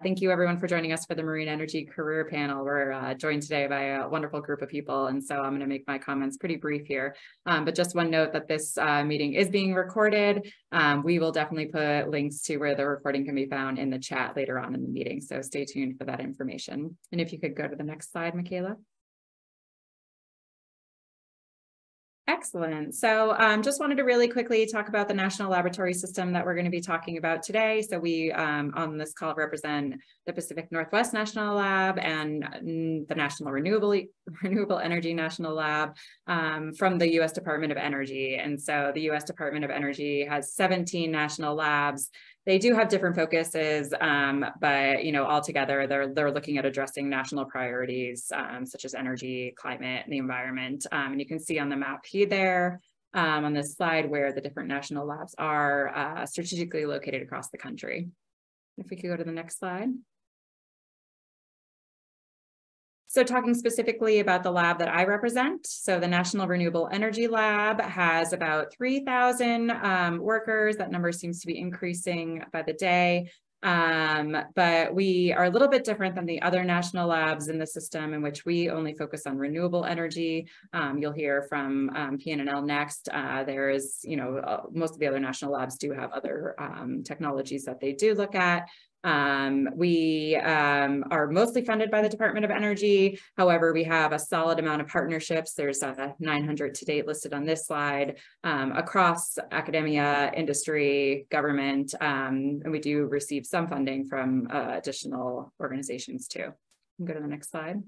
Thank you everyone for joining us for the Marine Energy Career Panel. We're joined today by a wonderful group of people, and so I'm going to make my comments pretty brief here. But just one note that this meeting is being recorded. We will definitely put links to where the recording can be found in the chat later on in the meeting, so stay tuned for that information. And if you could go to the next slide, Michaela. Excellent. So just wanted to really quickly talk about the National Laboratory System that we're going to be talking about today. So we on this call represent the Pacific Northwest National Lab and the National Renewable Energy National Lab from the U.S. Department of Energy. And so the U.S. Department of Energy has 17 national labs. They do have different focuses, but altogether they're looking at addressing national priorities such as energy, climate, and the environment. And you can see on the map here there on this slide where the different national labs are strategically located across the country. If we could go to the next slide. So talking specifically about the lab that I represent, so the National Renewable Energy Lab has about 3,000 workers. That number seems to be increasing by the day. But we are a little bit different than the other national labs in the system, in which we only focus on renewable energy. You'll hear from PNNL next. There is, most of the other national labs do have other technologies that they do look at. We are mostly funded by the Department of Energy. However, we have a solid amount of partnerships. There's 900 to date listed on this slide across academia, industry, government, and we do receive some funding from additional organizations too. Go to the next slide.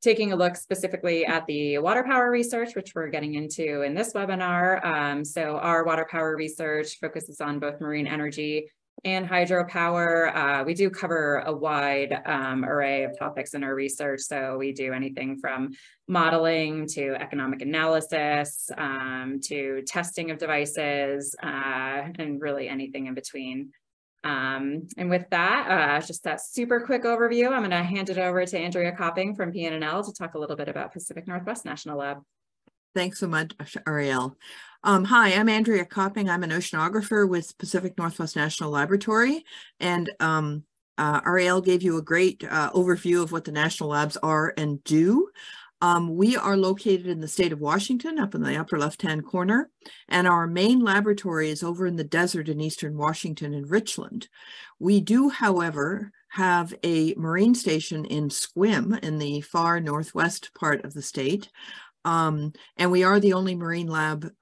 Taking a look specifically at the water power research, which we're getting into in this webinar. So our water power research focuses on both marine energy and hydropower. We do cover a wide array of topics in our research. So we do anything from modeling to economic analysis to testing of devices and really anything in between. And with that, just that super quick overview, I'm going to hand it over to Andrea Copping from PNNL to talk a little bit about Pacific Northwest National Lab. Thanks so much, Ariel. Hi, I'm Andrea Copping. I'm an oceanographer with Pacific Northwest National Laboratory, and Ariel gave you a great overview of what the national labs are and do. We are located in the state of Washington, up in the upper left-hand corner, and our main laboratory is over in the desert in eastern Washington in Richland. We do, however, have a marine station in Sequim in the far northwest part of the state, and we are the only marine lab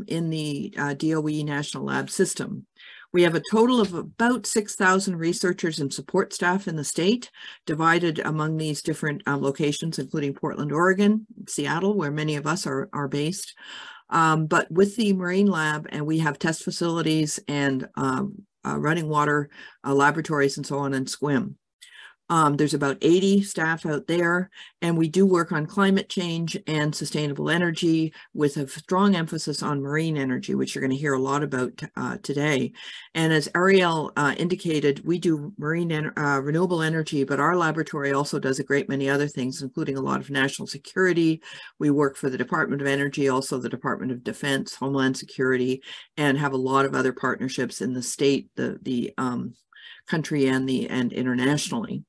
in the DOE National Lab System. We have a total of about 6,000 researchers and support staff in the state, divided among these different locations, including Portland, Oregon, Seattle, where many of us are based. But with the Marine Lab, and we have test facilities and running water laboratories and so on in Sequim. There's about 80 staff out there, and we do work on climate change and sustainable energy with a strong emphasis on marine energy, which you're going to hear a lot about today. And as Ariel indicated, we do marine renewable energy, but our laboratory also does a great many other things, including a lot of national security. We work for the Department of Energy, also the Department of Defense, Homeland Security, and have a lot of other partnerships in the state, the country, and internationally.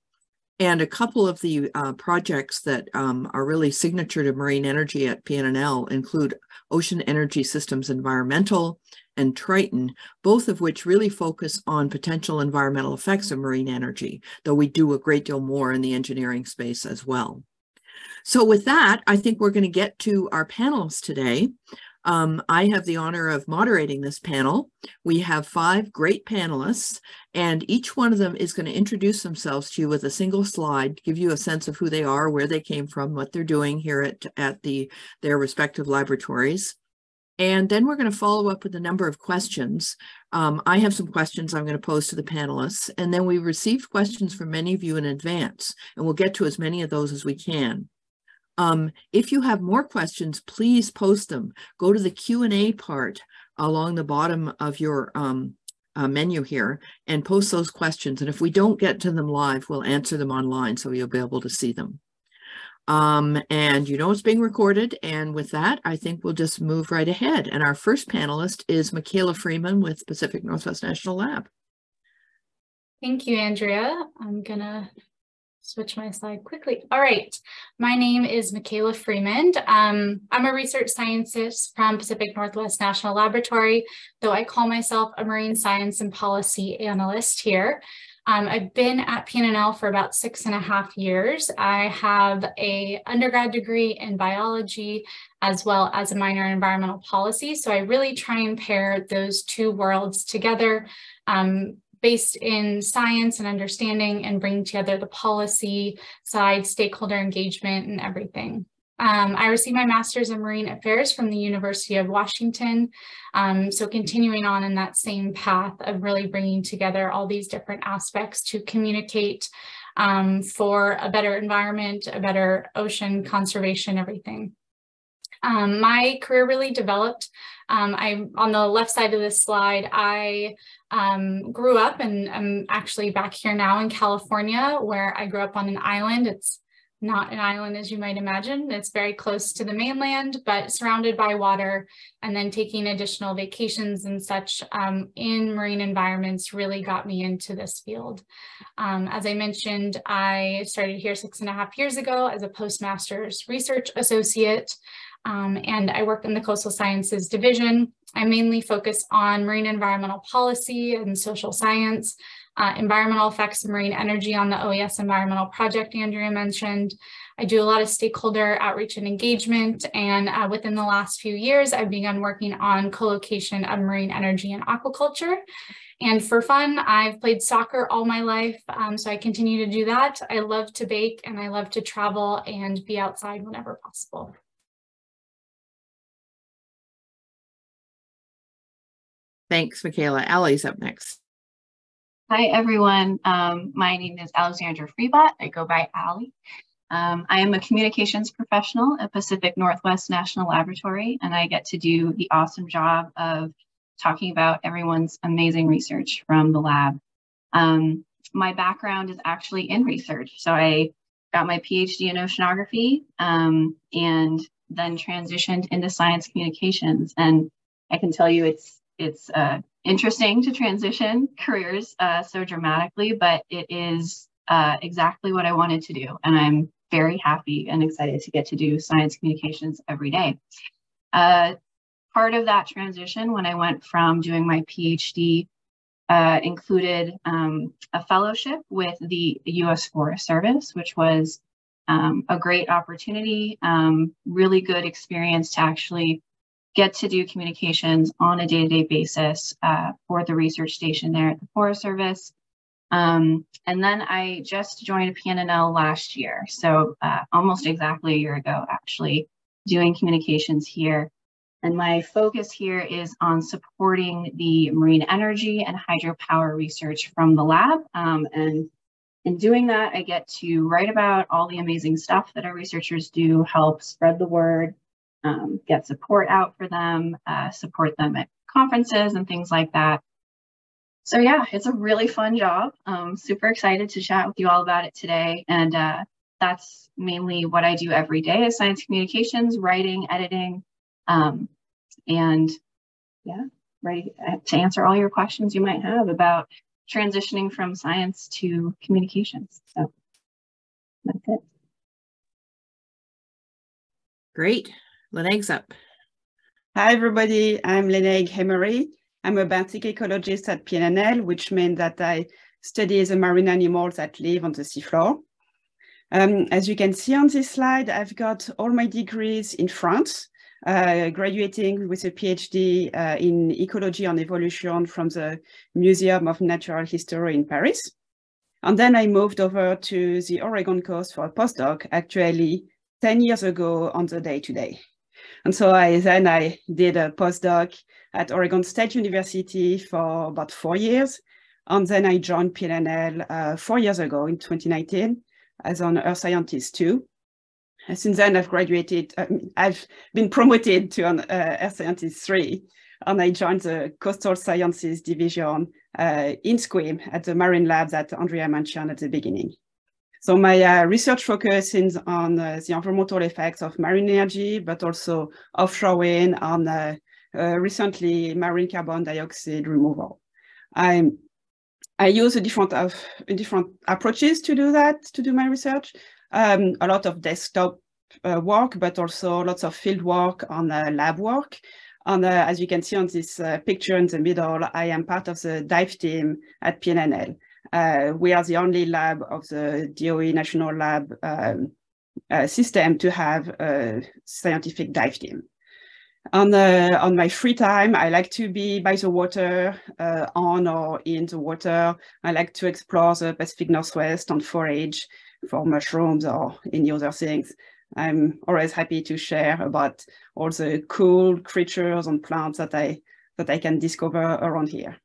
And a couple of the projects that are really signature to marine energy at PNNL include Ocean Energy Systems Environmental and Triton, both of which really focus on potential environmental effects of marine energy, though we do a great deal more in the engineering space as well. So with that, I think we're going to get to our panelists today. I have the honor of moderating this panel. We have 5 great panelists, and each one of them is going to introduce themselves to you with a single slide, give you a sense of who they are, where they came from, what they're doing here at their respective laboratories. And then we're going to follow up with a number of questions. I have some questions I'm going to pose to the panelists, and then we received questions from many of you in advance, and we'll get to as many of those as we can. If you have more questions, please post them. Go to the Q&A part along the bottom of your menu here and post those questions. And if we don't get to them live, we'll answer them online so you'll be able to see them. And it's being recorded. And with that, I think we'll just move right ahead. And our first panelist is Michaela Freeman with Pacific Northwest National Lab. Thank you, Andrea. I'm gonna switch my slide quickly. All right, my name is Michaela Freeman. I'm a research scientist from Pacific Northwest National Laboratory, though I call myself a marine science and policy analyst here. I've been at PNNL for about 6.5 years. I have an undergrad degree in biology as well as a minor in environmental policy. So I really try and pair those two worlds together, based in science and understanding, and bring together the policy side, stakeholder engagement, and everything. I received my master's in marine affairs from the University of Washington. So continuing on in that same path of really bringing together all these different aspects to communicate for a better environment, a better ocean conservation, everything. My career really developed. On the left side of this slide, I grew up, and I'm actually back here now in California, where I grew up on an island. It's not an island as you might imagine. It's very close to the mainland, but surrounded by water, and then taking additional vacations and such in marine environments really got me into this field. As I mentioned, I started here 6.5 years ago as a postmaster's research associate. And I work in the Coastal Sciences Division. I mainly focus on marine environmental policy and social science, environmental effects of marine energy on the OES environmental project Andrea mentioned. I do a lot of stakeholder outreach and engagement, and within the last few years, I've begun working on co-location of marine energy and aquaculture. And for fun, I've played soccer all my life, so I continue to do that. I love to bake, and I love to travel and be outside whenever possible. Thanks, Michaela. Allie's up next. Hi, everyone. My name is Alexandra Freebot. I go by Allie. I am a communications professional at Pacific Northwest National Laboratory, and I get to do the awesome job of talking about everyone's amazing research from the lab. My background is actually in research. So I got my PhD in oceanography and then transitioned into science communications. And I can tell you it's interesting to transition careers so dramatically, but it is exactly what I wanted to do. And I'm very happy and excited to get to do science communications every day. Part of that transition when I went from doing my PhD included a fellowship with the U.S. Forest Service, which was a great opportunity, really good experience to actually get to do communications on a day-to-day basis for the research station there at the Forest Service. And then I just joined PNNL last year, so almost exactly a year ago, actually, doing communications here. And my focus here is on supporting the marine energy and hydropower research from the lab. And in doing that, I get to write about all the amazing stuff that our researchers do, help spread the word, get support out for them, support them at conferences and things like that. So yeah, it's a really fun job. Super excited to chat with you all about it today. And that's mainly what I do every day is science communications, writing, editing, and yeah, ready to answer all your questions you might have about transitioning from science to communications. So that's it. Great. Lenaig's up. Hi, everybody. I'm Lenaig Hemery. I'm a benthic ecologist at PNNL, which means that I study the marine animals that live on the seafloor. As you can see on this slide, I've got all my degrees in France, graduating with a PhD in ecology and evolution from the Museum of Natural History in Paris. And then I moved over to the Oregon coast for a postdoc, actually 10 years ago on the day today. And so I did a postdoc at Oregon State University for about 4 years. And then I joined PNNL 4 years ago in 2019 as an Earth Scientist too. Since then, I've graduated, I've been promoted to an Earth Scientist 3, and I joined the Coastal Sciences Division in SQUIM at the Marine Lab that Andrea mentioned at the beginning. So my research focuses on the environmental effects of marine energy, but also offshore wind and recently marine carbon dioxide removal. I'm I use different approaches to do that, to do my research. A lot of desktop work, but also lots of field work on lab work. And as you can see on this picture in the middle, I am part of the dive team at PNNL. We are the only lab of the DOE National Lab system to have a scientific dive team. On my free time, I like to be by the water, on or in the water. I like to explore the Pacific Northwest and forage for mushrooms or any other things. I'm always happy to share about all the cool creatures and plants that I can discover around here.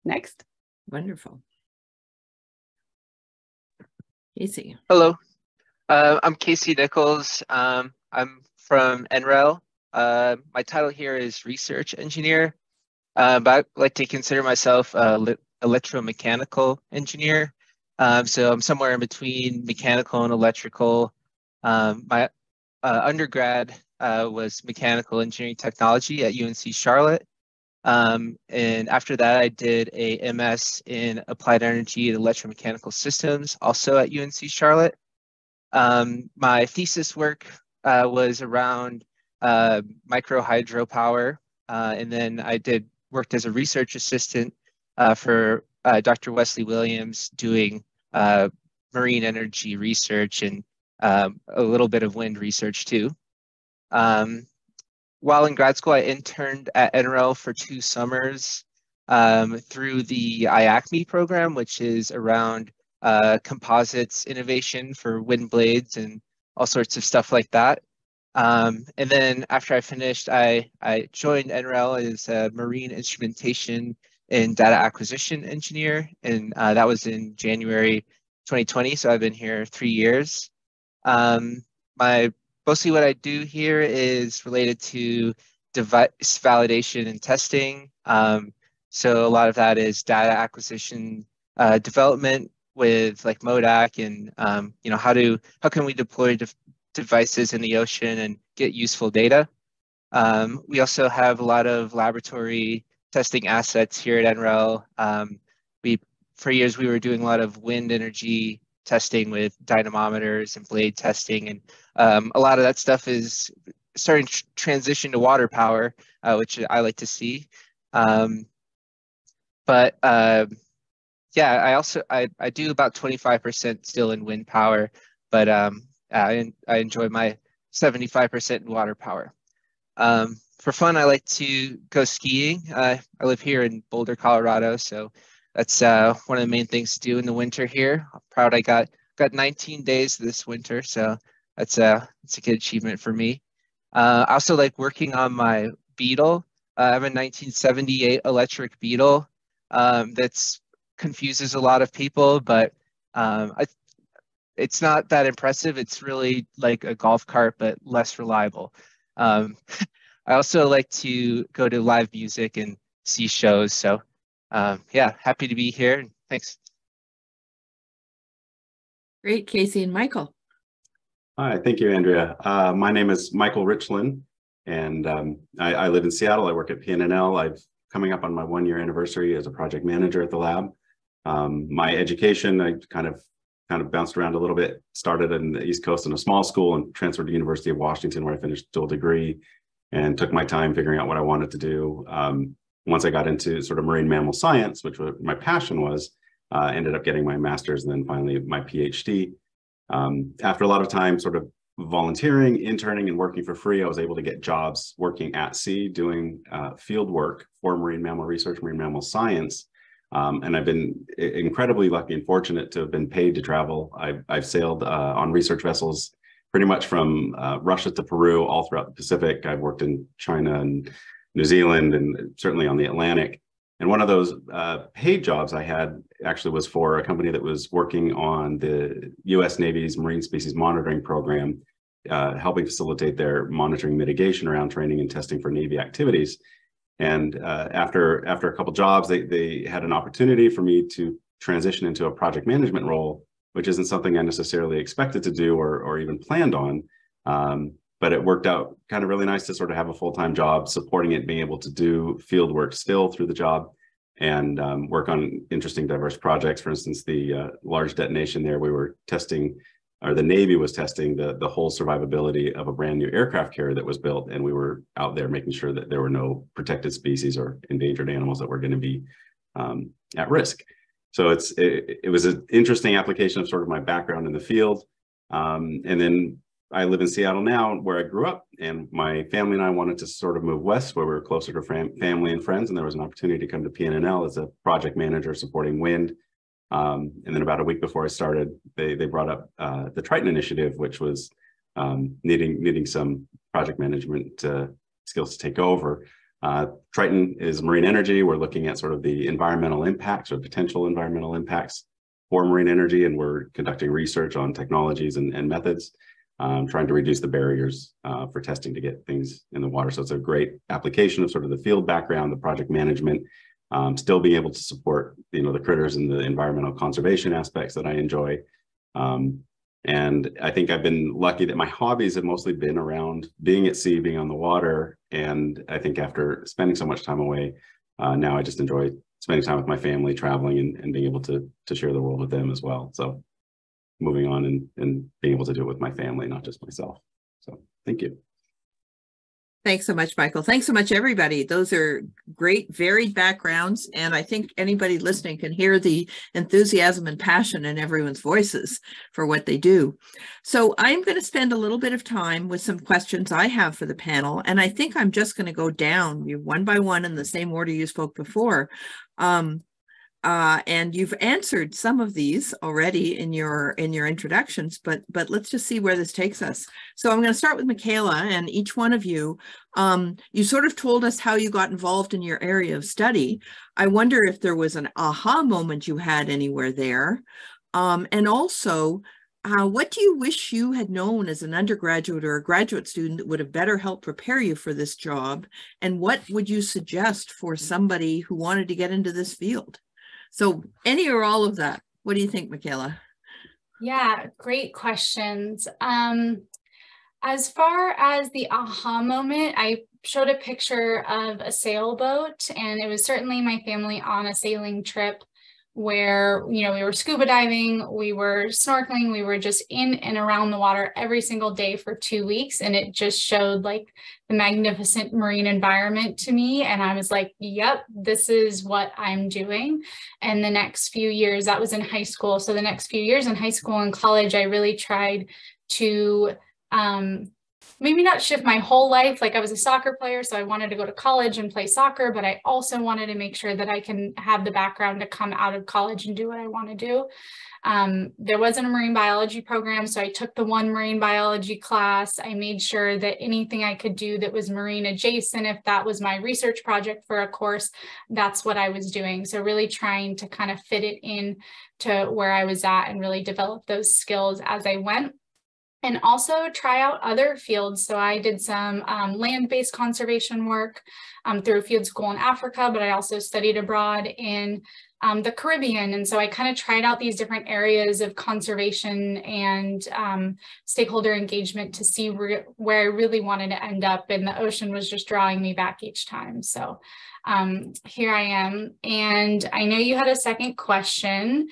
Next. Wonderful. Casey. Hello, I'm Casey Nichols. I'm from NREL. My title here is research engineer, but I like to consider myself an electromechanical engineer. So I'm somewhere in between mechanical and electrical. My undergrad was mechanical engineering technology at UNC Charlotte. And after that, I did a MS in applied energy and electromechanical systems, also at UNC Charlotte. My thesis work was around micro hydropower, and then I worked as a research assistant for Dr. Wesley Williams doing marine energy research and a little bit of wind research too. While in grad school, I interned at NREL for 2 summers through the IACME program, which is around composites innovation for wind blades and all sorts of stuff like that. And then after I finished, I joined NREL as a marine instrumentation and data acquisition engineer, and that was in January 2020, so I've been here 3 years. Mostly what I do here is related to device validation and testing. So a lot of that is data acquisition, development with like MODAC, and how can we deploy devices in the ocean and get useful data. We also have a lot of laboratory testing assets here at NREL. For years we were doing a lot of wind energy testing with dynamometers and blade testing, and a lot of that stuff is starting to transition to water power, which I like to see. Yeah, I do about 25% still in wind power, but I enjoy my 75% in water power. For fun, I like to go skiing. I live here in Boulder, Colorado, so that's one of the main things to do in the winter here. I'm proud I got 19 days this winter, so it's a good achievement for me. I also like working on my Beetle. I have a 1978 electric Beetle that confuses a lot of people, but it's not that impressive. It's really like a golf cart, but less reliable. I also like to go to live music and see shows, so yeah, happy to be here. Thanks. Great, Casey. And Michael. Hi, thank you, Andrea. My name is Michael Richland, and I live in Seattle. I work at PNNL. I'm coming up on my 1-year anniversary as a project manager at the lab. My education, I kind of bounced around a little bit, started in the East Coast in a small school and transferred to University of Washington, where I finished a dual degree and took my time figuring out what I wanted to do. Once I got into sort of marine mammal science, which was my passion was, ended up getting my master's and then finally my PhD. After a lot of time sort of volunteering, interning, and working for free, I was able to get jobs working at sea, doing field work for marine mammal research, marine mammal science. And I've been incredibly lucky and fortunate to have been paid to travel. I've sailed on research vessels pretty much from Russia to Peru, all throughout the Pacific. I've worked in China and New Zealand and certainly on the Atlantic. And one of those paid jobs I had actually was for a company that was working on the US Navy's Marine Species Monitoring Program, helping facilitate their monitoring mitigation around training and testing for Navy activities. And after a couple jobs, they had an opportunity for me to transition into a project management role, which isn't something I necessarily expected to do or even planned on. But it worked out kind of really nice to sort of have a full-time job supporting it, being able to do field work still through the job. and work on interesting, diverse projects. For instance, the large detonation there, we were testing, or the Navy was testing the whole survivability of a brand new aircraft carrier that was built. And we were out there making sure that there were no protected species or endangered animals that were going to be at risk. So it was an interesting application of sort of my background in the field. And then I live in Seattle now, where I grew up, and my family and I wanted to sort of move west, where we were closer to family and friends. And there was an opportunity to come to PNNL as a project manager supporting wind. And then about a week before I started, they brought up the Triton initiative, which was needing some project management skills to take over. Triton is marine energy. We're looking at sort of the environmental impacts or potential environmental impacts for marine energy, and we're conducting research on technologies and methods, trying to reduce the barriers for testing to get things in the water. So it's a great application of sort of the field background, the project management, still being able to support, the critters and the environmental conservation aspects that I enjoy. And I think I've been lucky that my hobbies have mostly been around being at sea, being on the water. And I think after spending so much time away, now I just enjoy spending time with my family, traveling, and being able to share the world with them as well. So moving on and being able to do it with my family, not just myself. So thank you. Thanks so much, Michael. Thanks so much, everybody. Those are great, varied backgrounds. And I think anybody listening can hear the enthusiasm and passion in everyone's voices for what they do. So I'm going to spend a little bit of time with some questions I have for the panel. And I think I'm just going to go down one by one in the same order you spoke before. And you've answered some of these already in your introductions, but let's just see where this takes us. So I'm going to start with Michaela, and each one of you, you sort of told us how you got involved in your area of study. I wonder if there was an aha moment you had anywhere there. And also, what do you wish you had known as an undergraduate or a graduate student that would have better helped prepare you for this job? And what would you suggest for somebody who wanted to get into this field? So any or all of that. What do you think, Michaela? Yeah, great questions. As far as the aha moment, I showed a picture of a sailboat, and it was certainly my family on a sailing trip where, we were scuba diving, we were snorkeling, we were just in and around the water every single day for 2 weeks. And it just showed like the magnificent marine environment to me. And I was like, yep, this is what I'm doing. And the next few years, that was in high school. So the next few years in high school and college, I really tried to maybe not shift my whole life. Like I was a soccer player, so I wanted to go to college and play soccer, but I also wanted to make sure that I can have the background to come out of college and do what I want to do. There wasn't a marine biology program, so I took the one marine biology class. I made sure that anything I could do that was marine adjacent, if that was my research project for a course, that's what I was doing. So really trying to kind of fit it in to where I was at and really develop those skills as I went. And also try out other fields. So I did some land-based conservation work through a field school in Africa, but I also studied abroad in the Caribbean. And so I kind of tried out these different areas of conservation and stakeholder engagement to see where I really wanted to end up. And the ocean was just drawing me back each time. So here I am. And I know you had a second question.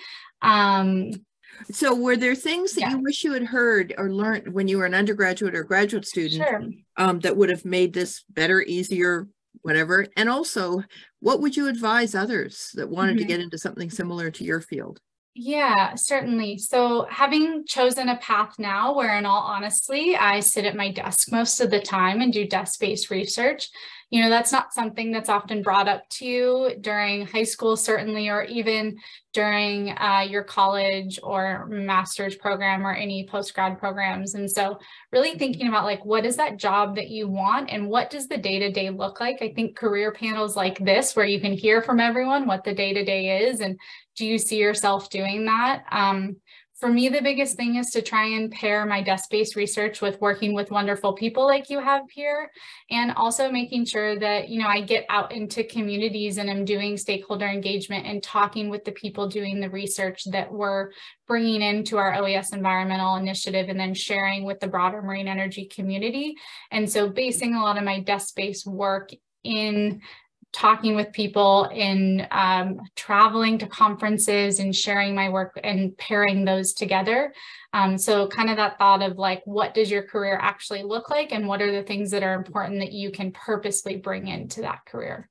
So were there things that you wish you had heard or learned when you were an undergraduate or graduate student that would have made this better, easier, whatever? And also, what would you advise others that wanted to get into something similar to your field? Yeah, certainly. So having chosen a path now where, in all honesty, I sit at my desk most of the time and do desk-based research, that's not something that's often brought up to you during high school, certainly, or even during your college or master's program or any post-grad programs. And so really thinking about like, what is that job that you want and what does the day-to-day look like? I think career panels like this, where you can hear from everyone what the day-to-day is, and do you see yourself doing that? For me, the biggest thing is to try and pair my desk-based research with working with wonderful people like you have here, and also making sure that, I get out into communities and I'm doing stakeholder engagement and talking with the people doing the research that we're bringing into our OES environmental initiative and then sharing with the broader marine energy community. And so basing a lot of my desk-based work in talking with people, in traveling to conferences and sharing my work and pairing those together. So kind of that thought of like, what does your career actually look like, and what are the things that are important that you can purposely bring into that career?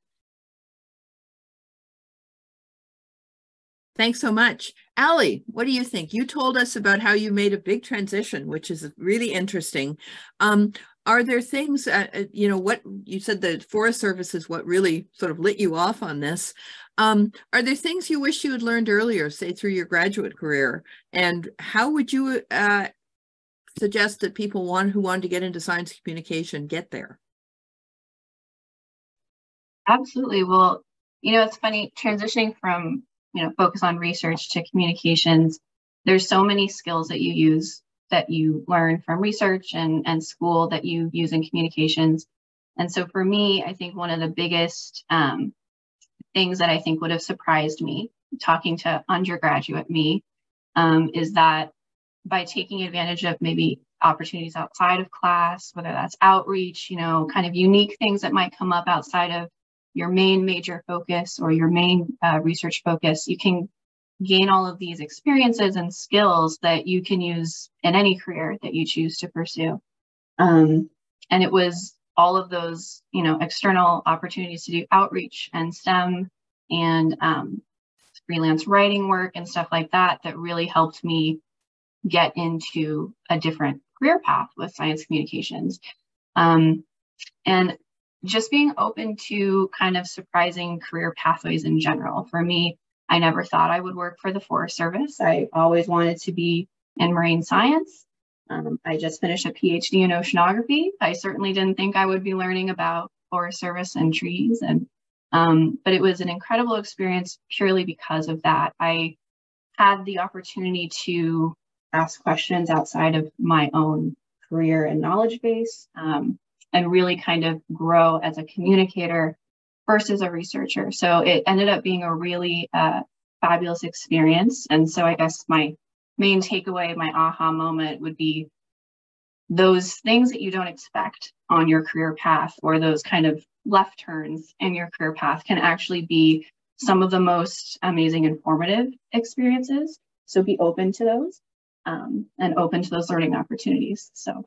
Thanks so much. Allie, what do you think? You told us about how you made a big transition, which is really interesting. Are there things, you know, what you said the Forest Service is what really sort of lit you off on this. Are there things you wish you had learned earlier, say through your graduate career? And how would you suggest that people who wanted to get into science communication get there? Absolutely. Well, you know, it's funny, transitioning from, you know, focus on research to communications, there's so many skills that you use, that you learn from research and school, that you use in communications. And so for me, I think one of the biggest things that I think would have surprised me talking to undergraduate me is that by taking advantage of maybe opportunities outside of class, whether that's outreach, you know, kind of unique things that might come up outside of your main major focus or your main research focus, you can gain all of these experiences and skills that you can use in any career that you choose to pursue. And it was all of those, you know, external opportunities to do outreach and STEM and freelance writing work and stuff like that, that really helped me get into a different career path with science communications. And just being open to kind of surprising career pathways in general. For me, I never thought I would work for the Forest Service. I always wanted to be in marine science. I just finished a PhD in oceanography. I certainly didn't think I would be learning about Forest Service and trees. But it was an incredible experience purely because of that. I had the opportunity to ask questions outside of my own career and knowledge base, and really kind of grow as a communicator versus a researcher. So it ended up being a really fabulous experience. And so I guess my main takeaway, my aha moment would be those things that you don't expect on your career path, or those kind of left turns in your career path, can actually be some of the most amazing and formative experiences. So be open to those and open to those learning opportunities. So.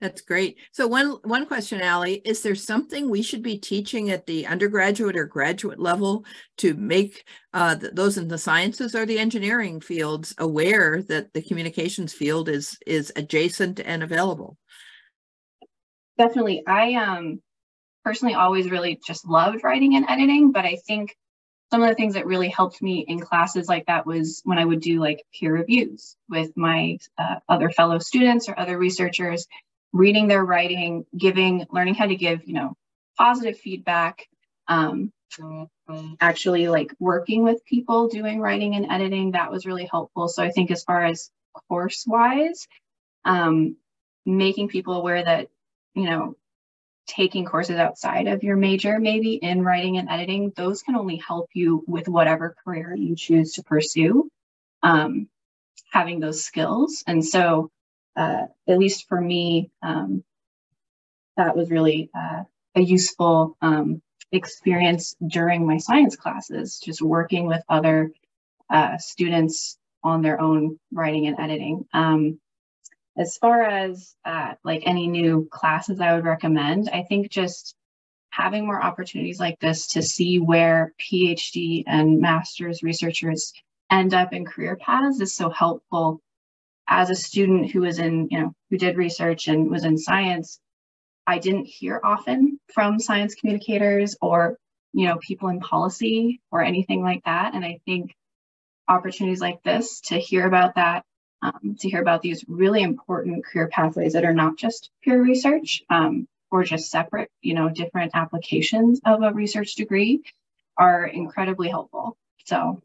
That's great. So one question, Allie, is there something we should be teaching at the undergraduate or graduate level to make those in the sciences or the engineering fields aware that the communications field is adjacent and available? Definitely. I personally always really just loved writing and editing, but I think some of the things that really helped me in classes like that was when I would do like peer reviews with my other fellow students or other researchers, reading their writing, learning how to give, you know, positive feedback, actually like working with people doing writing and editing, that was really helpful. So I think as far as course wise, making people aware that, you know, taking courses outside of your major, maybe in writing and editing, those can only help you with whatever career you choose to pursue, having those skills. And so at least for me, that was really a useful experience during my science classes, just working with other students on their own writing and editing. As far as like any new classes I would recommend, I think just having more opportunities like this to see where PhD and master's researchers end up in career paths is so helpful. As a student who was in, you know, who did research and was in science, I didn't hear often from science communicators or, you know, people in policy or anything like that. And I think opportunities like this to hear about that, to hear about these really important career pathways that are not just pure research or just separate, you know, different applications of a research degree are incredibly helpful. So.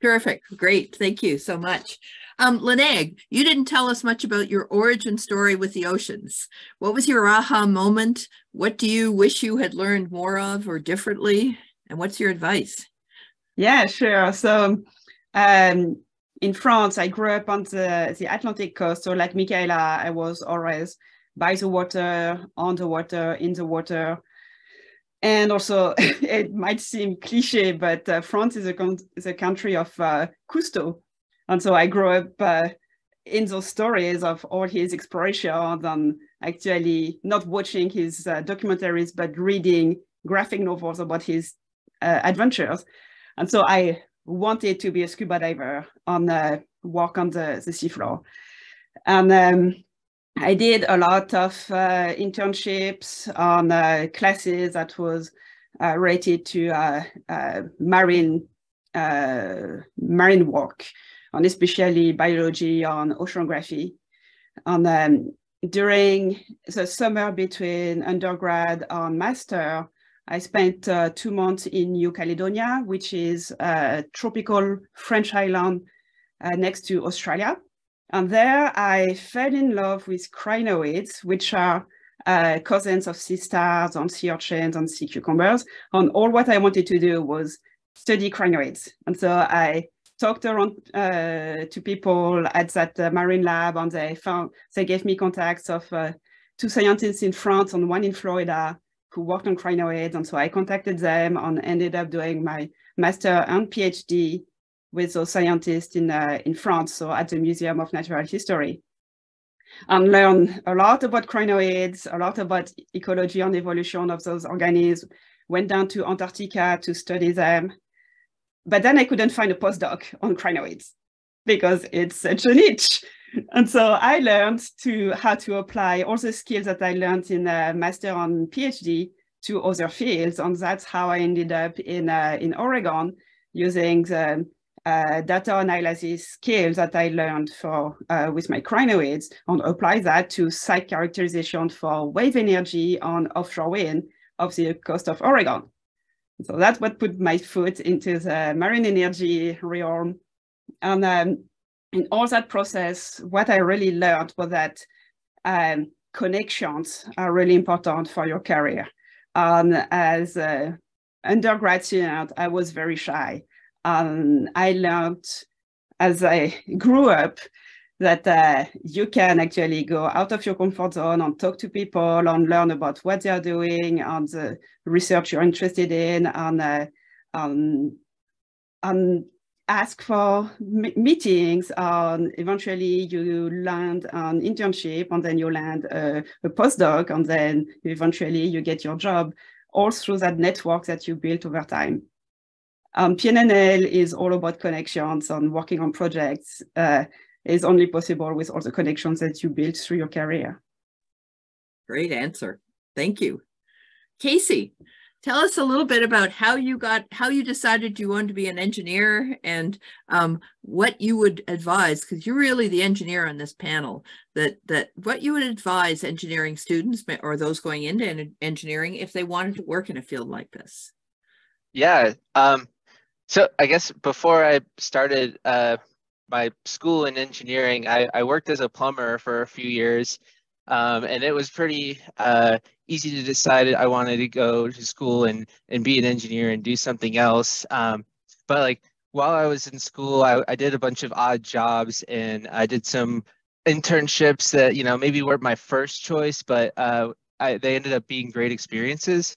Terrific. Great. Thank you so much. Lene, you didn't tell us much about your origin story with the oceans. What was your aha moment? What do you wish you had learned more of or differently? And what's your advice? Yeah, sure. So in France, I grew up on the Atlantic coast. So like Michaela, I was always by the water, on the water, in the water. And also, it might seem cliche, but France is a country of Cousteau. And so I grew up in those stories of all his explorations and actually not watching his documentaries, but reading graphic novels about his adventures. And so I wanted to be a scuba diver and walk on the seafloor. And I did a lot of internships on classes that was related to marine work, and especially biology and oceanography. And during the summer between undergrad and master, I spent 2 months in New Caledonia, which is a tropical French island next to Australia. And there I fell in love with crinoids, which are cousins of sea stars and sea urchins and sea cucumbers. And all what I wanted to do was study crinoids. And so I talked around to people at that marine lab, and they gave me contacts of 2 scientists in France and 1 in Florida who worked on crinoids. And so I contacted them and ended up doing my master and PhD with those scientists in France, so at the Museum of Natural History, and learned a lot about crinoids, a lot about ecology and evolution of those organisms, went down to Antarctica to study them. But then I couldn't find a postdoc on crinoids because it's such a niche. And so I learned how to apply all the skills that I learned in master and PhD to other fields. And that's how I ended up in Oregon using the data analysis skills that I learned with my crinoids, and apply that to site characterization for wave energy on offshore wind off the coast of Oregon. So that's what put my foot into the marine energy realm. And in all that process, what I really learned was that connections are really important for your career. As an undergrad student, I was very shy. I learned as I grew up that you can actually go out of your comfort zone and talk to people and learn about what they're doing and the research you're interested in, and ask for meetings, and eventually you land an internship, and then you land a postdoc, and then eventually you get your job, all through that network that you built over time. PNNL is all about connections, and working on projects is only possible with all the connections that you build through your career. Great answer. Thank you. Casey, tell us a little bit about how you decided you wanted to be an engineer, and what you would advise, because you're really the engineer on this panel, that what you would advise engineering students or those going into engineering if they wanted to work in a field like this. Yeah. So I guess before I started my school in engineering, I worked as a plumber for a few years, and it was pretty easy to decide I wanted to go to school and be an engineer and do something else. But like while I was in school, I did a bunch of odd jobs, and I did some internships that maybe weren't my first choice, but they ended up being great experiences.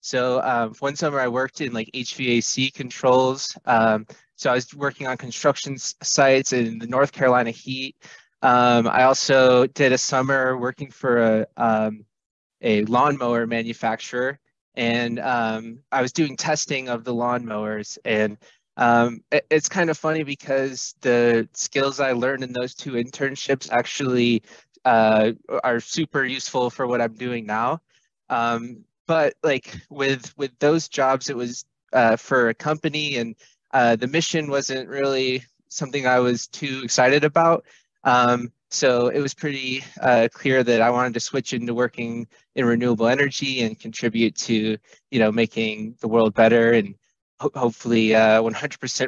So one summer I worked in like HVAC controls. So I was working on construction sites in the North Carolina heat. I also did a summer working for a lawnmower manufacturer, and I was doing testing of the lawnmowers. And it's kind of funny because the skills I learned in those 2 internships actually are super useful for what I'm doing now. But like with those jobs, it was for a company, and the mission wasn't really something I was too excited about. So it was pretty clear that I wanted to switch into working in renewable energy and contribute to, making the world better, and hopefully 100%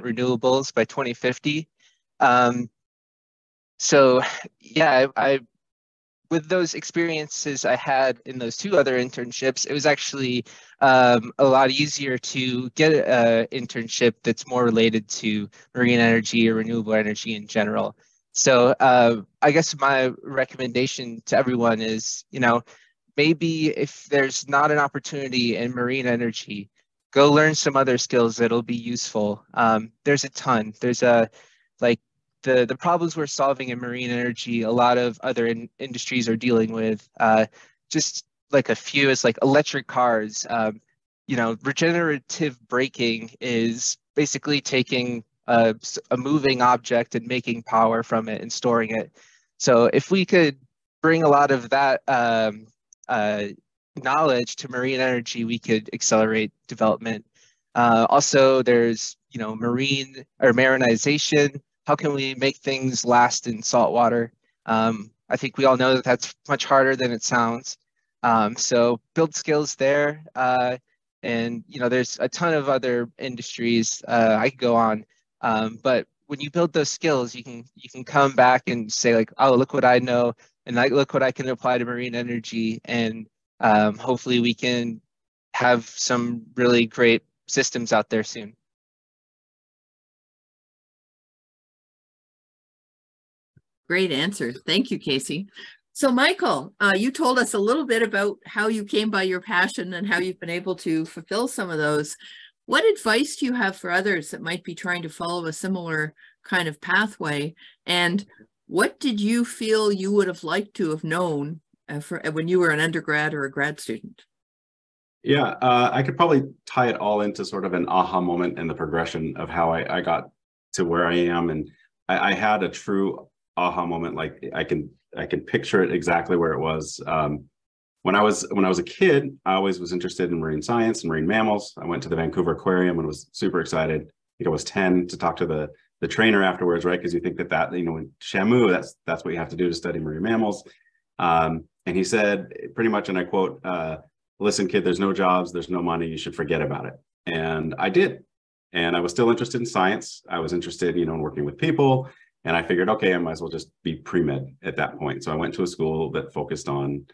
renewables by 2050. So yeah, I with those experiences I had in those 2 other internships, it was actually a lot easier to get an internship that's more related to marine energy or renewable energy in general. So I guess my recommendation to everyone is, maybe if there's not an opportunity in marine energy, go learn some other skills that'll be useful. There's a ton. There's like the problems we're solving in marine energy, a lot of other industries are dealing with. Just like a few is like electric cars. You know, regenerative braking is basically taking a moving object and making power from it and storing it. So if we could bring a lot of that knowledge to marine energy, we could accelerate development. Also, there's, you know, marine or marinization. How can we make things last in salt water? I think we all know that that's much harder than it sounds. So build skills there. And, you know, there's a ton of other industries I could go on. But when you build those skills, you can come back and say like, oh, look what I know, and look what I can apply to marine energy, and hopefully we can have some really great systems out there soon. Great answer. Thank you, Casey. So Michael, you told us a little bit about how you came by your passion and how you've been able to fulfill some of those. What advice do you have for others that might be trying to follow a similar kind of pathway? And what did you feel you would have liked to have known when you were an undergrad or a grad student? Yeah, I could probably tie it all into sort of an aha moment in the progression of how I got to where I am. And I had a true aha moment. Like I can picture it exactly where it was. When I was a kid, I always was interested in marine science and marine mammals. I went to the Vancouver Aquarium and was super excited. I think I was 10 to talk to the trainer afterwards, right? Because you think that you know, in Shamu, that's what you have to do to study marine mammals. And he said pretty much, and I quote, "Listen, kid, there's no jobs, there's no money. You should forget about it." And I did. And I was still interested in science. I was interested, you know, in working with people. And I figured, okay, I might as well just be pre-med at that point. So I went to a school that focused on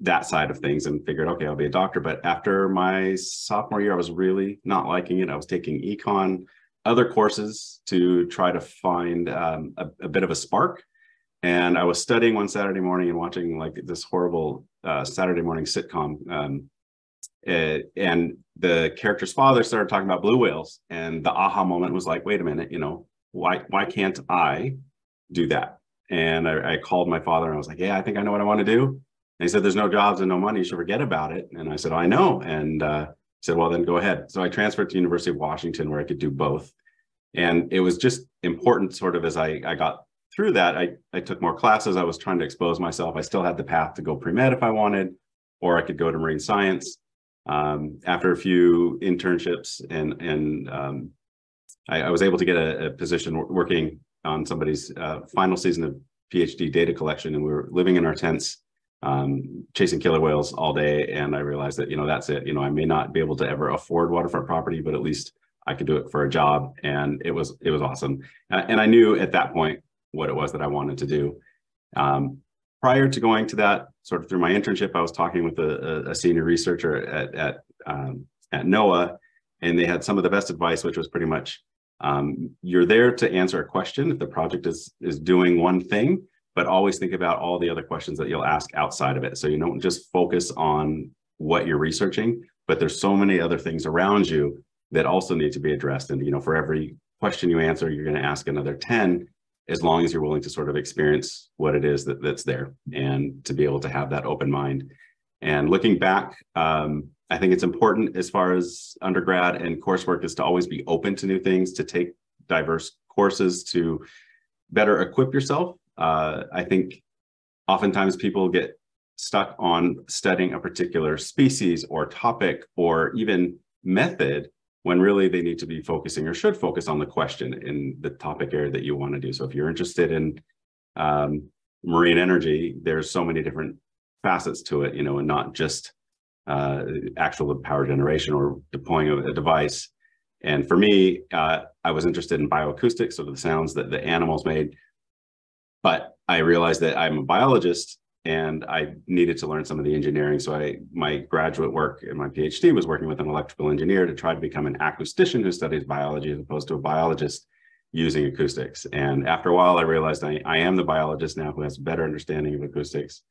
that side of things and figured, okay, I'll be a doctor. But after my sophomore year, I was really not liking it. I was taking econ, other courses to try to find a bit of a spark. And I was studying one Saturday morning and watching like this horrible Saturday morning sitcom. And the character's father started talking about blue whales. And the aha moment was like, wait a minute, you know, why can't I do that? And I called my father and I was like, yeah, I think I know what I want to do. And he said, there's no jobs and no money, you should forget about it. And I said, oh, I know. And he said, well, then go ahead. So I transferred to University of Washington where I could do both. And it was just important sort of as I got through that, I took more classes. I was trying to expose myself. I still had the path to go pre-med if I wanted, or I could go to marine science. After a few internships and I was able to get a position working on somebody's final season of PhD data collection, and we were living in our tents, chasing killer whales all day. And I realized that, you know, that's it. You know, I may not be able to ever afford waterfront property, but at least I could do it for a job. And it was awesome. And I knew at that point what it was that I wanted to do. Prior to going to that, sort of through my internship, I was talking with a senior researcher at NOAA, and they had some of the best advice, which was pretty much, you're there to answer a question if the project is doing one thing, but always think about all the other questions that you'll ask outside of it. So you don't just focus on what you're researching, but there's so many other things around you that also need to be addressed. And, you know, for every question you answer, you're going to ask another 10, as long as you're willing to sort of experience what it is that's there and to be able to have that open mind. And looking back, I think it's important as far as undergrad and coursework is to always be open to new things, to take diverse courses, to better equip yourself. I think oftentimes people get stuck on studying a particular species or topic or even method when really they need to be focusing or should focus on the question in the topic area that you want to do. So if you're interested in marine energy, there's so many different facets to it, you know, and not just actual power generation or deploying a device. And for me, I was interested in bioacoustics, so the sounds that the animals made. But I realized that I'm a biologist and I needed to learn some of the engineering. So my graduate work in my PhD was working with an electrical engineer to try to become an acoustician who studies biology as opposed to a biologist using acoustics. And after a while, I realized I am the biologist now who has a better understanding of acoustics.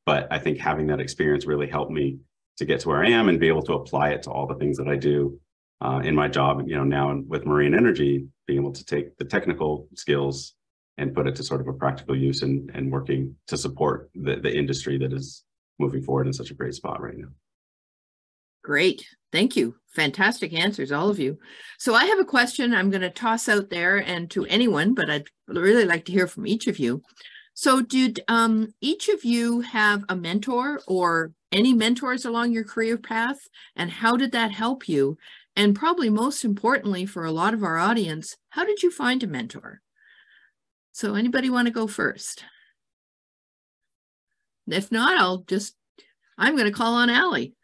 but I think having that experience really helped me to get to where I am and be able to apply it to all the things that I do in my job. You know, now with marine energy, being able to take the technical skills and put it to sort of a practical use and working to support the industry that is moving forward in such a great spot right now. Great. Thank you. Fantastic answers, all of you. So I have a question I'm going to toss out there and to anyone, but I'd really like to hear from each of you. So did each of you have a mentor or any mentors along your career path? And how did that help you? And probably most importantly for a lot of our audience, how did you find a mentor? So anybody want to go first? If not, I'm going to call on Allie.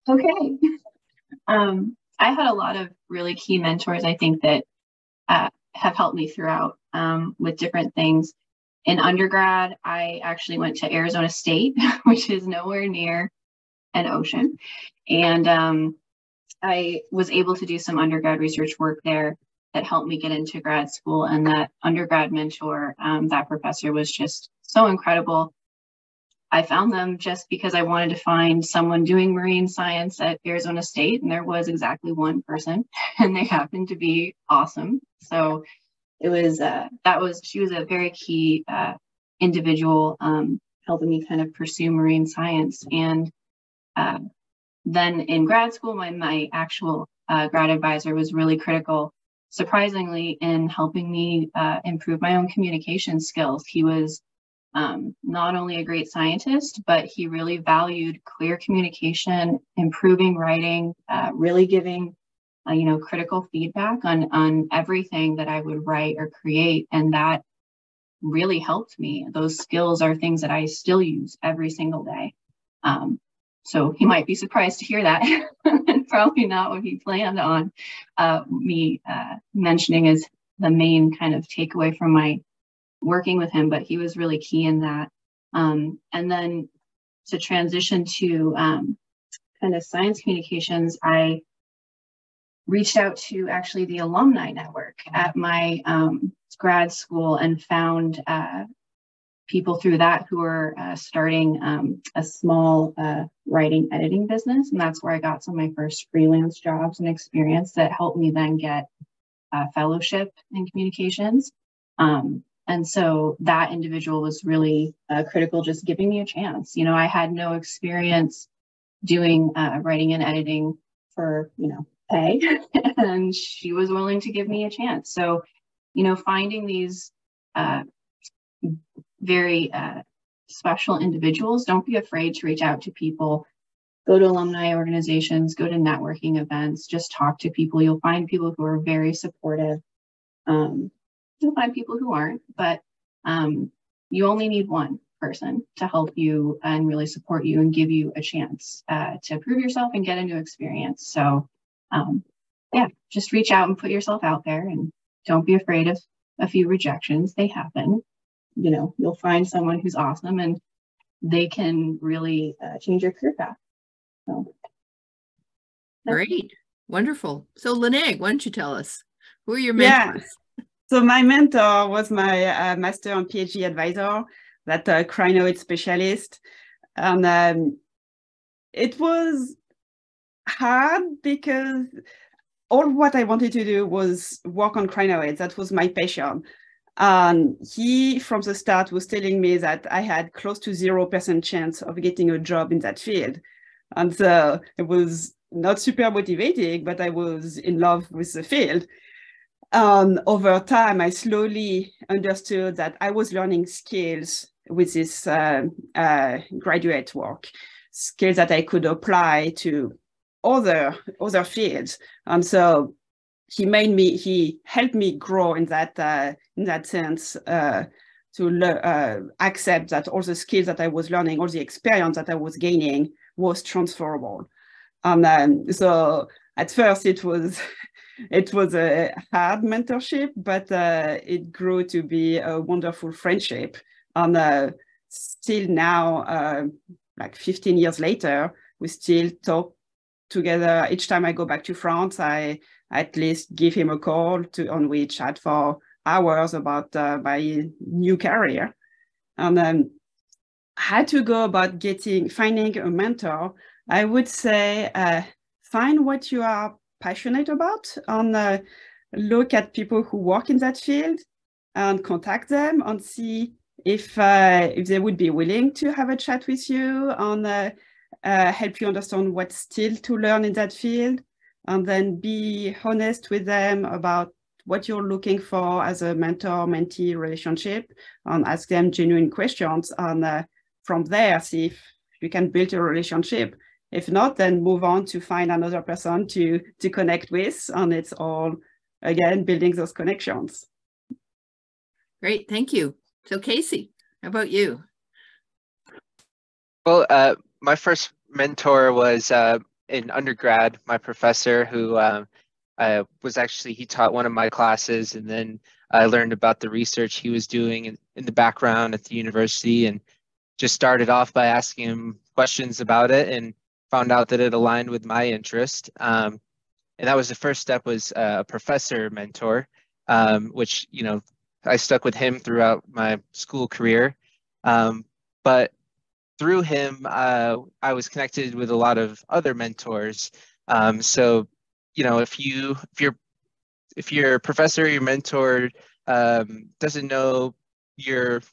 Okay. I had a lot of really key mentors, I think, that have helped me throughout with different things. In undergrad, I actually went to Arizona State, which is nowhere near an ocean. And I was able to do some undergrad research work there that helped me get into grad school. And that undergrad mentor, that professor was just so incredible. I found them just because I wanted to find someone doing marine science at Arizona State, and there was exactly one person, and they happened to be awesome. So it was, she was a very key individual helping me kind of pursue marine science. And then in grad school, my actual grad advisor was really critical, surprisingly, in helping me improve my own communication skills. He was not only a great scientist, but he really valued clear communication, improving writing, really giving, critical feedback on everything that I would write or create. And that really helped me. Those skills are things that I still use every single day. So he might be surprised to hear that, and probably not what he planned on me mentioning as the main kind of takeaway from my working with him, but he was really key in that. And then to transition to kind of science communications, I reached out to actually the alumni network at my grad school and found people through that who were starting a small writing editing business. And that's where I got some of my first freelance jobs and experience that helped me then get a fellowship in communications. And so that individual was really critical, just giving me a chance. I had no experience doing writing and editing for, pay, and she was willing to give me a chance. So, finding these very special individuals, don't be afraid to reach out to people, go to alumni organizations, go to networking events, just talk to people. You'll find people who are very supportive. You'll find people who aren't, but you only need one person to help you and really support you and give you a chance to prove yourself and get a new experience. So just reach out and put yourself out there, and don't be afraid of a few rejections. They happen. You'll find someone who's awesome and they can really change your career path. So, great. Wonderful. So Lene, why don't you tell us, who are your mentors? Yeah. So my mentor was my master and PhD advisor, that crinoid specialist. And it was hard because all what I wanted to do was work on crinoids. That was my passion. And he, from the start, was telling me that I had close to 0% chance of getting a job in that field. And so it was not super motivating, but I was in love with the field. Over time, I slowly understood that I was learning skills with this graduate work, skills that I could apply to other fields. And so he helped me grow in that sense, to accept that all the skills that I was learning, all the experience that I was gaining was transferable. And so at first it was a hard mentorship, but it grew to be a wonderful friendship. And still now, like 15 years later, we still talk together. Each time I go back to France, I at least give him a call on we chat for hours about my new career. And how to go about finding a mentor, I would say find what you are passionate about, and look at people who work in that field and contact them and see if they would be willing to have a chat with you and help you understand what's still to learn in that field, and then be honest with them about what you're looking for as a mentor-mentee relationship, and ask them genuine questions, and from there, see if you can build a relationship. If not, then move on to find another person to connect with, and it's all, again, building those connections. Great, thank you. So Casey, how about you? Well, my first mentor was in undergrad, my professor who he taught one of my classes, and then I learned about the research he was doing in the background at the university, and just started off by asking him questions about it and found out that it aligned with my interest. And that was the first step, was a professor mentor, which, you know, I stuck with him throughout my school career. But through him, I was connected with a lot of other mentors. So, you know, if your professor, your mentor doesn't know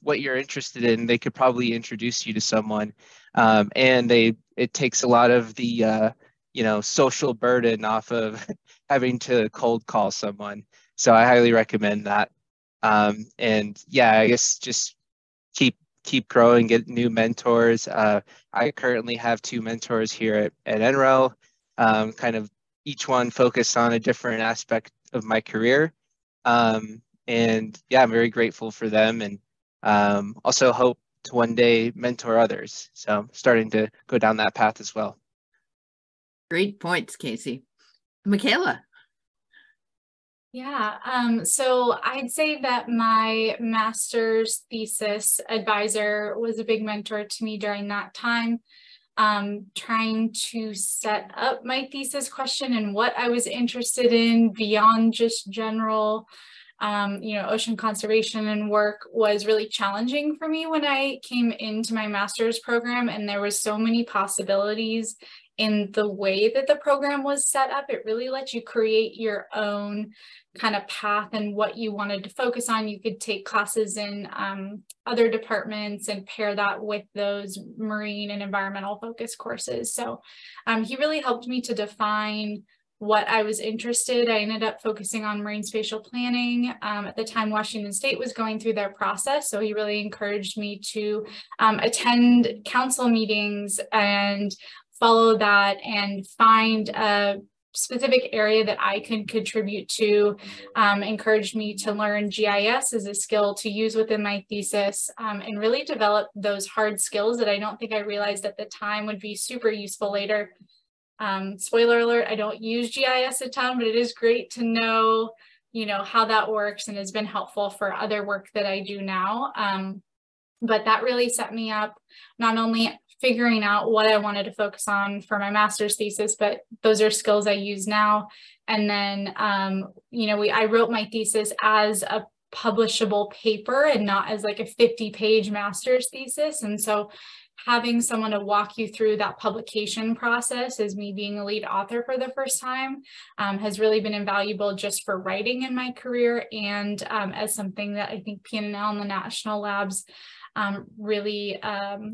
what you're interested in, they could probably introduce you to someone. And it takes a lot of the you know, social burden off of having to cold call someone. So I highly recommend that. And yeah, I guess just keep growing, get new mentors. I currently have 2 mentors here at NREL, kind of each one focused on a different aspect of my career. And yeah, I'm very grateful for them, and also hope to one day mentor others. So I'm starting to go down that path as well. Great points, Casey. Michaela. Yeah, so I'd say that my master's thesis advisor was a big mentor to me during that time, trying to set up my thesis question and what I was interested in beyond just general you know, ocean conservation and work was really challenging for me when I came into my master's program, and there was so many possibilities in the way that the program was set up. It really lets you create your own kind of path and what you wanted to focus on. You could take classes in other departments and pair that with those marine and environmental focus courses. So he really helped me to define what I was interested. I ended up focusing on marine spatial planning. At the time, Washington State was going through their process, so he really encouraged me to attend council meetings and follow that and find a specific area that I could contribute to. Encouraged me to learn GIS as a skill to use within my thesis, and really develop those hard skills that I don't think I realized at the time would be super useful later. Spoiler alert, I don't use GIS a ton, but it is great to know, you know, how that works, and has been helpful for other work that I do now. But that really set me up, not only figuring out what I wanted to focus on for my master's thesis, but those are skills I use now. And then, you know, I wrote my thesis as a publishable paper and not as like a 50-page master's thesis. And so having someone to walk you through that publication process, as me being a lead author for the first time, has really been invaluable just for writing in my career, and as something that I think PNNL and the national labs really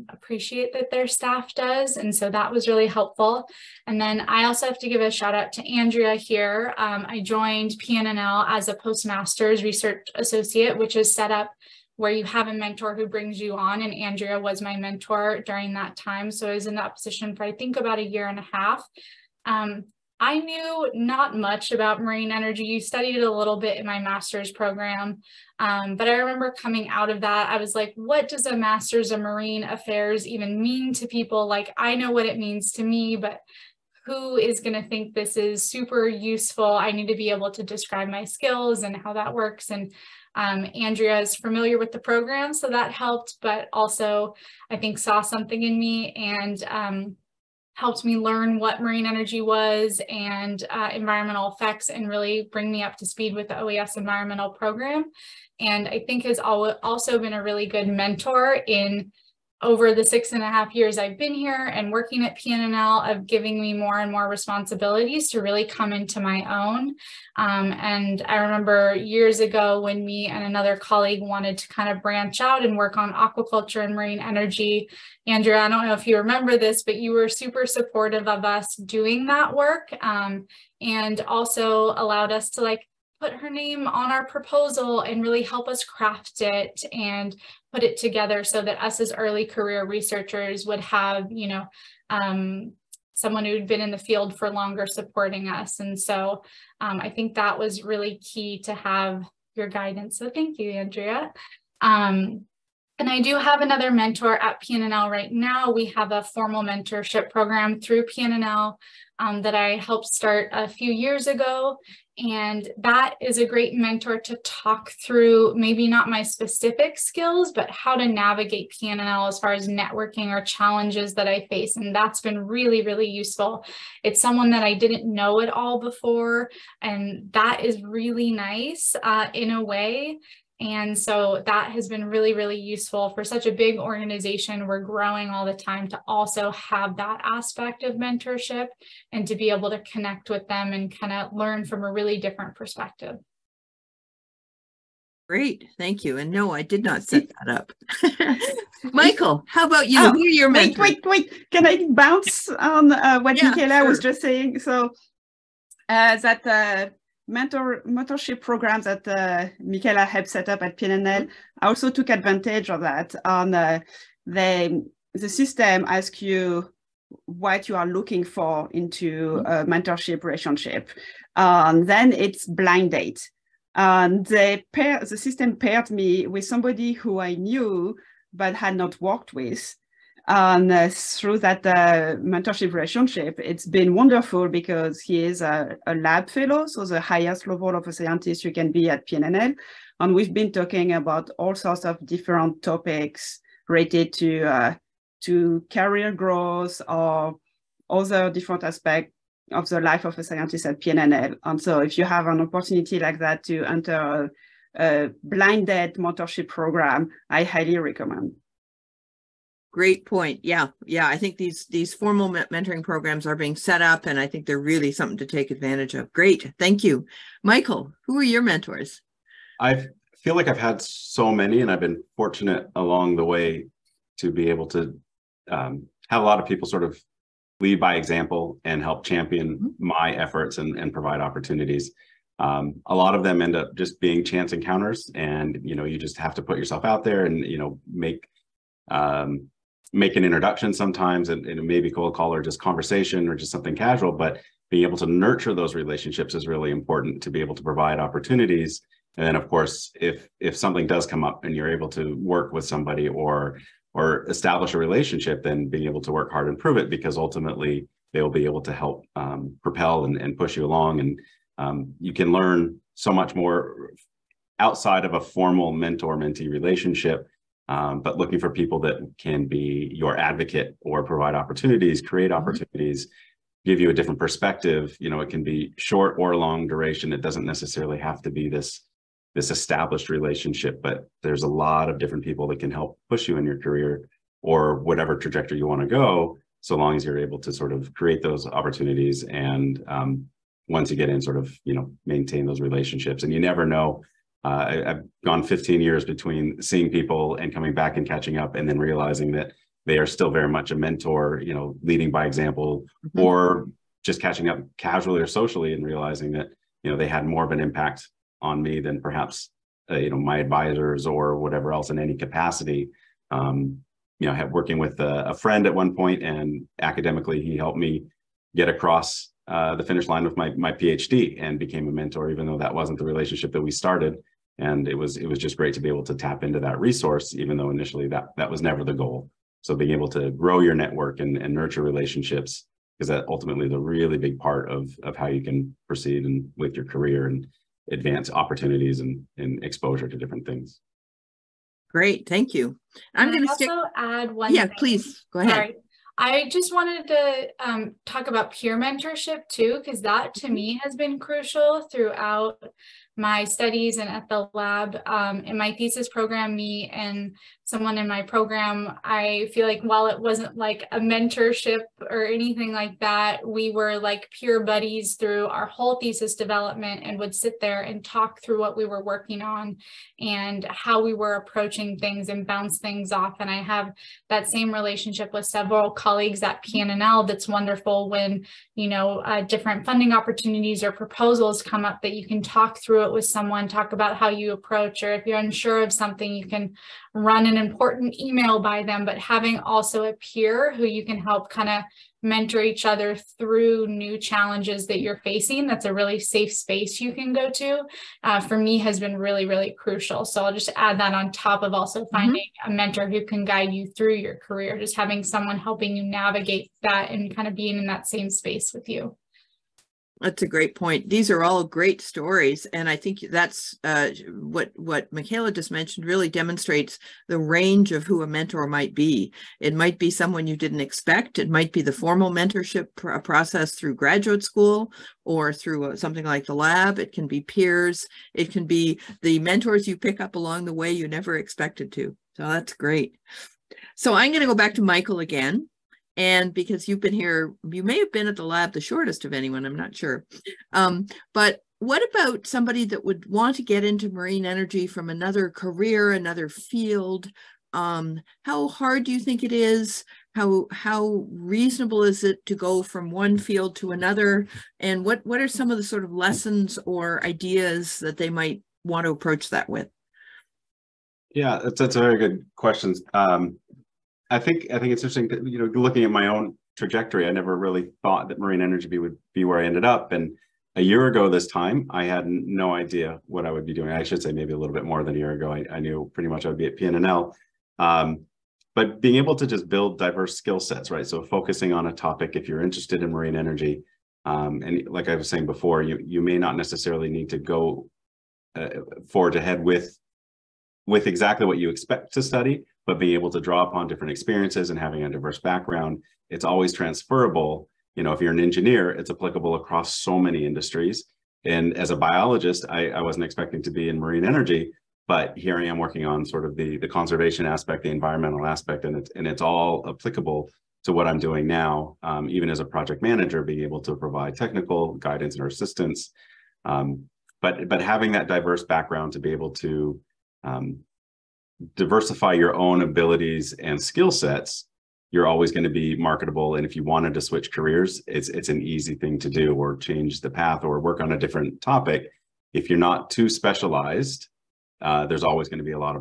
appreciate that their staff does. And so that was really helpful. And then I also have to give a shout out to Andrea here. I joined PNNL as a postmaster's research associate, which is set up where you have a mentor who brings you on, and Andrea was my mentor during that time. So I was in that position for, I think, about 1.5 years. I knew not much about marine energy. You studied it a little bit in my master's program, but I remember coming out of that, I was like, what does a master's of marine affairs even mean to people? Like, I know what it means to me, but who is going to think this is super useful? I need to be able to describe my skills and how that works. And Andrea is familiar with the program, so that helped, but also I think saw something in me and helped me learn what marine energy was and environmental effects, and really bring me up to speed with the OES environmental program. And I think has also been a really good mentor in over the 6.5 years I've been here and working at PNNL, of giving me more and more responsibilities to really come into my own. And I remember years ago when me and another colleague wanted to kind of branch out and work on aquaculture and marine energy. Andrea, I don't know if you remember this, but you were super supportive of us doing that work, and also allowed us to like put her name on our proposal and really help us craft it and put it together so that us as early career researchers would have, you know, someone who'd been in the field for longer supporting us. And so I think that was really key to have your guidance. So thank you, Andrea. And I do have another mentor at PNNL right now. We have a formal mentorship program through PNNL that I helped start a few years ago. And that is a great mentor to talk through maybe not my specific skills, but how to navigate PNNL as far as networking or challenges that I face. And that's been really, really useful. It's someone that I didn't know at all before. And that is really nice in a way. And so that has been really, really useful for such a big organization. We're growing all the time, to also have that aspect of mentorship and to be able to connect with them and kind of learn from a really different perspective. Great, thank you. And no, I did not set that up. Michael, how about you? Who are your mentors? Wait. Can I bounce on what Michaela was sure. just saying? So that mentorship programs that Michaela helped set up at PNNL, I also took advantage of that. On the system asks you what you are looking for into a mentorship relationship. Then it's blind date. The system paired me with somebody who I knew but had not worked with. And through that mentorship relationship, it's been wonderful because he is a lab fellow, so the highest level of a scientist you can be at PNNL. And we've been talking about all sorts of different topics related to career growth or other different aspects of the life of a scientist at PNNL. And so if you have an opportunity like that to enter a blinded mentorship program, I highly recommend. Great point. Yeah. I think these formal mentoring programs are being set up, and I think they're really something to take advantage of. Great. Thank you. Michael, who are your mentors? I feel like I've had so many, and I've been fortunate along the way to be able to have a lot of people sort of lead by example and help champion my efforts and provide opportunities. A lot of them end up just being chance encounters, and you just have to put yourself out there and make an introduction sometimes, and it may be cold call or just conversation or just something casual, but being able to nurture those relationships is really important to be able to provide opportunities. And then of course, if something does come up and you're able to work with somebody or establish a relationship, then being able to work hard and prove it, because ultimately they will be able to help propel and push you along. And you can learn so much more outside of a formal mentor-mentee relationship. But looking for people that can be your advocate or provide opportunities, create opportunities, give you a different perspective. It can be short or long duration. It doesn't necessarily have to be this established relationship, but there's a lot of different people that can help push you in your career or whatever trajectory you want to go, so long as you're able to sort of create those opportunities. And once you get in, sort of, maintain those relationships. And you never know. I've gone 15 years between seeing people and coming back and catching up, and then realizing that they are still very much a mentor, leading by example, or just catching up casually or socially and realizing that, they had more of an impact on me than perhaps, my advisors or whatever else in any capacity. Working with a friend at one point, and academically, he helped me get across the finish line with my PhD and became a mentor, even though that wasn't the relationship that we started. And it was just great to be able to tap into that resource, even though initially that was never the goal. So being able to grow your network and nurture relationships, because that ultimately is a really big part of how you can proceed with your career and advance opportunities and exposure to different things. Great, thank you. I'm going to also add one. Yeah, thing. please go ahead. Sorry. I just wanted to talk about peer mentorship too, because that to me has been crucial throughout my studies and at the lab. In my thesis program, me and someone in my program, I feel like while it wasn't like a mentorship or anything like that, we were like peer buddies through our whole thesis development and would sit there and talk through what we were working on and how we were approaching things and bounce things off. And I have that same relationship with several colleagues at PNNL. That's wonderful when, you know, different funding opportunities or proposals come up that you can talk through it with someone, talk about how you approach, or if you're unsure of something, you can run an important email by them, but having also a peer who you can help kind of mentor each other through new challenges that you're facing. That's a really safe space you can go to, for me has been really, really crucial. So I'll just add that on top of also finding a mentor who can guide you through your career, just having someone helping you navigate that and kind of being in that same space with you. That's a great point. These are all great stories. And I think that's what Michaela just mentioned really demonstrates the range of who a mentor might be. It might be someone you didn't expect. It might be the formal mentorship process through graduate school or through something like the lab. It can be peers. It can be the mentors you pick up along the way you never expected to. So that's great. So I'm going to go back to Michael again. And because you've been here, you may have been at the lab the shortest of anyone, I'm not sure. But what about somebody that would want to get into marine energy from another career, another field? How hard do you think it is? How reasonable is it to go from one field to another? And what are some of the sort of lessons or ideas that they might want to approach that with? Yeah, that's a very good question. I think it's interesting that, you know, looking at my own trajectory, I never really thought that marine energy would be where I ended up. And a year ago this time, I had no idea what I would be doing. I should say maybe a little bit more than a year ago. I knew pretty much I would be at PNNL. But being able to just build diverse skill sets, right? So focusing on a topic, if you're interested in marine energy, and like I was saying before, you may not necessarily need to go forward ahead with exactly what you expect to study, but being able to draw upon different experiences and having a diverse background, it's always transferable. You know, if you're an engineer, it's applicable across so many industries. And as a biologist, I wasn't expecting to be in marine energy, but here I am working on sort of the conservation aspect, the environmental aspect, and it's all applicable to what I'm doing now, even as a project manager, being able to provide technical guidance and assistance. But having that diverse background to be able to diversify your own abilities and skill sets, you're always going to be marketable. And if you wanted to switch careers, it's an easy thing to do, or change the path or work on a different topic. If you're not too specialized, there's always going to be a lot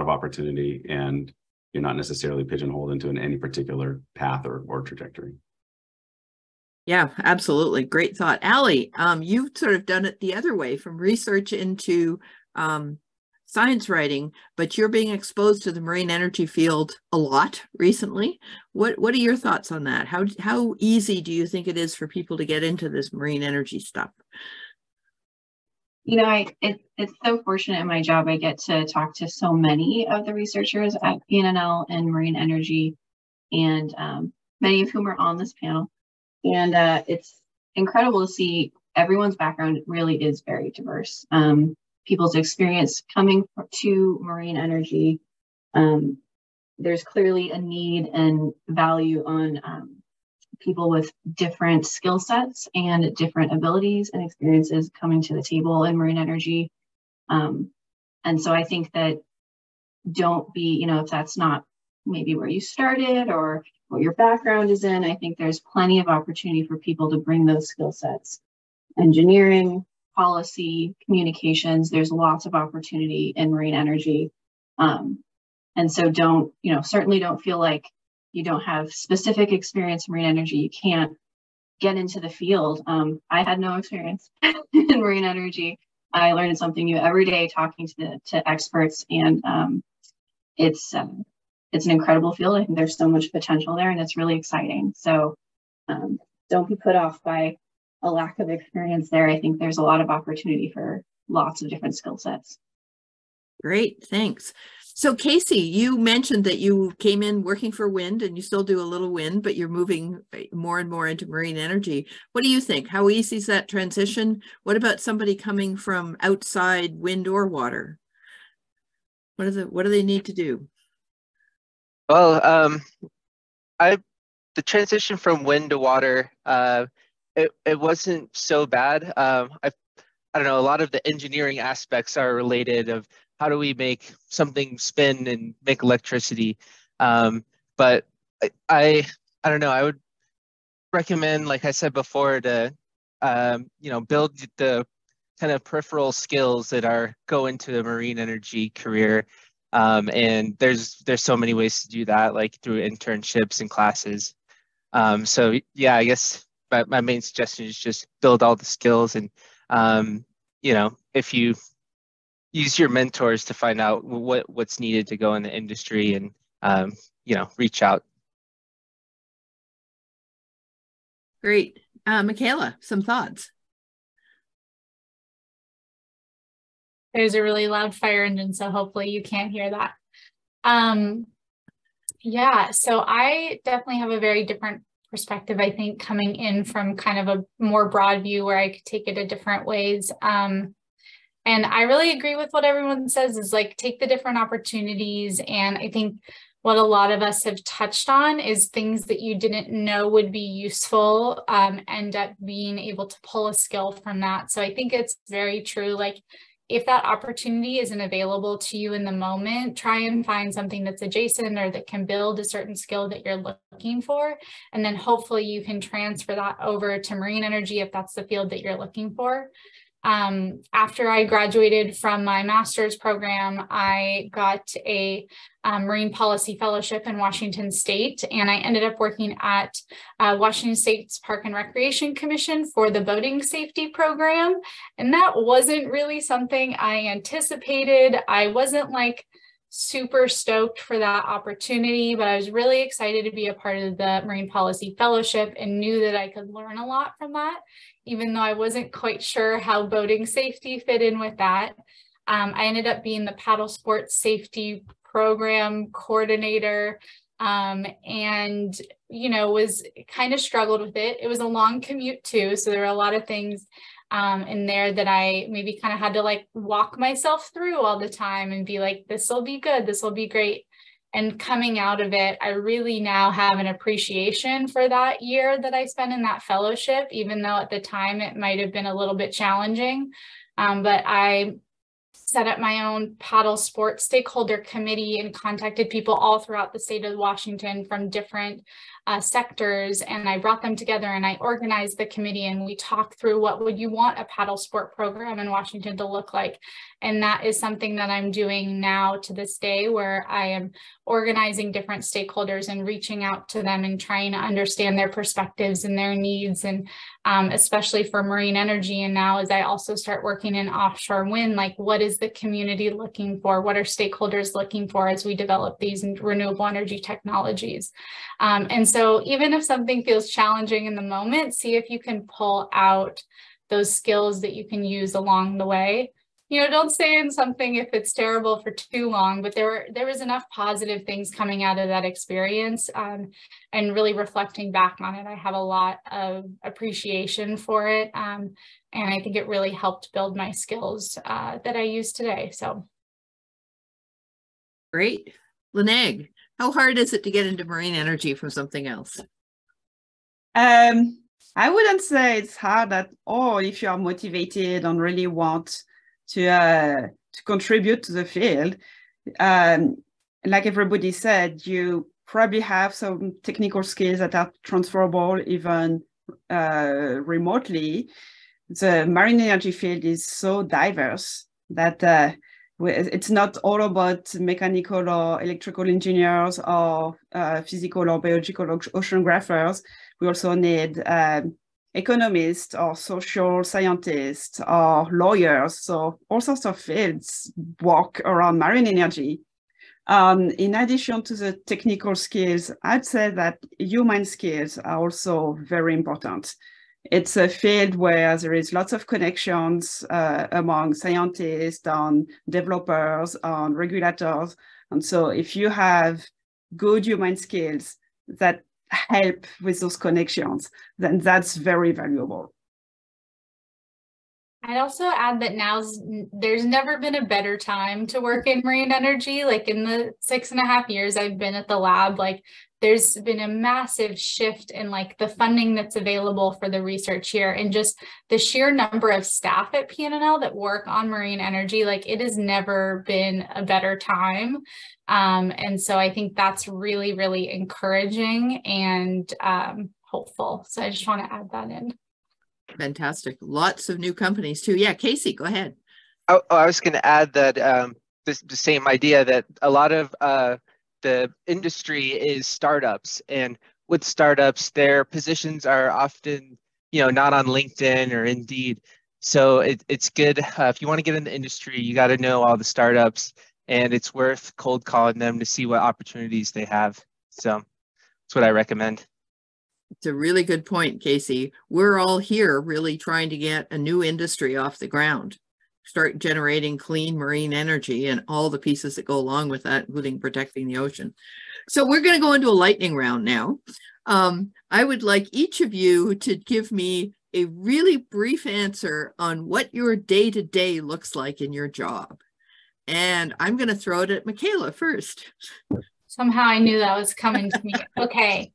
of opportunity, and you're not necessarily pigeonholed into any particular path or trajectory. Yeah, absolutely. Great thought. Allie, you've sort of done it the other way, from research into science writing, but you're being exposed to the marine energy field a lot recently. What are your thoughts on that? How easy do you think it is for people to get into this marine energy stuff? You know, it's so fortunate in my job. I get to talk to so many of the researchers at PNNL and marine energy, and many of whom are on this panel. And it's incredible to see everyone's background really is very diverse. People's experience coming to marine energy, there's clearly a need and value on people with different skill sets and different abilities and experiences coming to the table in marine energy. And so I think that don't be, you know, if that's not maybe where you started or what your background is in, I think there's plenty of opportunity for people to bring those skill sets. Engineering, policy, communications, there's lots of opportunity in marine energy. And so certainly don't feel like you don't have specific experience in marine energy, you can't get into the field. I had no experience in marine energy. I learned something new every day talking to experts, and it's an incredible field. I think there's so much potential there, and it's really exciting. So don't be put off by a lack of experience there. I think there's a lot of opportunity for lots of different skill sets. Great, thanks. So Casey, you mentioned that you came in working for wind and you still do a little wind, but you're moving more and more into marine energy. What do you think? How easy is that transition? What about somebody coming from outside wind or water? What do they need to do? Well, the transition from wind to water, it wasn't so bad. I don't know, a lot of the engineering aspects are related of how do we make something spin and make electricity. But I don't know, I would recommend, like I said before, to build the kind of peripheral skills that go into a marine energy career. And there's so many ways to do that, like through internships and classes. So yeah, I guess my main suggestion is just build all the skills, and if you use your mentors to find out what's needed to go in the industry, and reach out. Great. Michaela, some thoughts? There's a really loud fire engine, so hopefully you can't hear that. Yeah, so I definitely have a very different perspective, I think, coming in from kind of a more broad view where I could take it in different ways. And I really agree with what everyone says, is like, take the different opportunities. And I think what a lot of us have touched on is things that you didn't know would be useful, end up being able to pull a skill from that. So I think it's very true. Like, if that opportunity isn't available to you in the moment, try and find something that's adjacent or that can build a certain skill that you're looking for. And then hopefully you can transfer that over to marine energy if that's the field that you're looking for. After I graduated from my master's program, I got a marine policy fellowship in Washington State, and I ended up working at Washington State's Park and Recreation Commission for the boating safety program. And that wasn't really something I anticipated. I wasn't like super stoked for that opportunity, but I was really excited to be a part of the Marine Policy Fellowship and knew that I could learn a lot from that, even though I wasn't quite sure how boating safety fit in with that. I ended up being the paddle sports safety program coordinator, and, was kind of struggled with it. It was a long commute too, so there were a lot of things in there that I maybe kind of had to like walk myself through all the time and be like, this will be good, this will be great. And coming out of it, I really now have an appreciation for that year that I spent in that fellowship, even though at the time it might have been a little bit challenging. But I set up my own paddle sports stakeholder committee and contacted people all throughout the state of Washington from different sectors, and I brought them together and I organized the committee, and we talked through what would you want a paddle sport program in Washington to look like. And that is something that I'm doing now to this day, where I am organizing different stakeholders and reaching out to them and trying to understand their perspectives and their needs, and especially for marine energy. And now as I also start working in offshore wind, like, what is the community looking for? What are stakeholders looking for as we develop these renewable energy technologies? And so even if something feels challenging in the moment, see if you can pull out those skills that you can use along the way. Don't stay in something if it's terrible for too long, but there was enough positive things coming out of that experience, and really reflecting back on it, I have a lot of appreciation for it. And I think it really helped build my skills that I use today. So. Great. Lynette, how hard is it to get into marine energy from something else? I wouldn't say it's hard at all if you are motivated and really want to contribute to the field. Like everybody said, you probably have some technical skills that are transferable even remotely. The marine energy field is so diverse that it's not all about mechanical or electrical engineers or physical or biological oceanographers. We also need economists or social scientists or lawyers. So all sorts of fields work around marine energy. In addition to the technical skills, I'd say that human skills are also very important. It's a field where there is lots of connections among scientists, on developers, on regulators. And so if you have good human skills that help with those connections, then that's very valuable. I'd also add that there's never been a better time to work in marine energy. Like in the 6.5 years I've been at the lab, like there's been a massive shift in like the funding that's available for the research here, and just the sheer number of staff at PNNL that work on marine energy. Like it has never been a better time. And so I think that's really, really encouraging and hopeful. So I just want to add that in. Fantastic. Lots of new companies too. Yeah, Casey, go ahead. Oh, I was going to add that the same idea that a lot of the industry is startups, and with startups, their positions are often, not on LinkedIn or Indeed. So it's good if you want to get in the industry, you got to know all the startups, and it's worth cold calling them to see what opportunities they have. So that's what I recommend. It's a really good point, Casey. We're all here really trying to get a new industry off the ground, start generating clean marine energy and all the pieces that go along with that, including protecting the ocean. So we're going to go into a lightning round now. I would like each of you to give me a really brief answer on what your day-to-day looks like in your job. And I'm going to throw it at Michaela first. Somehow I knew that was coming to me. Okay.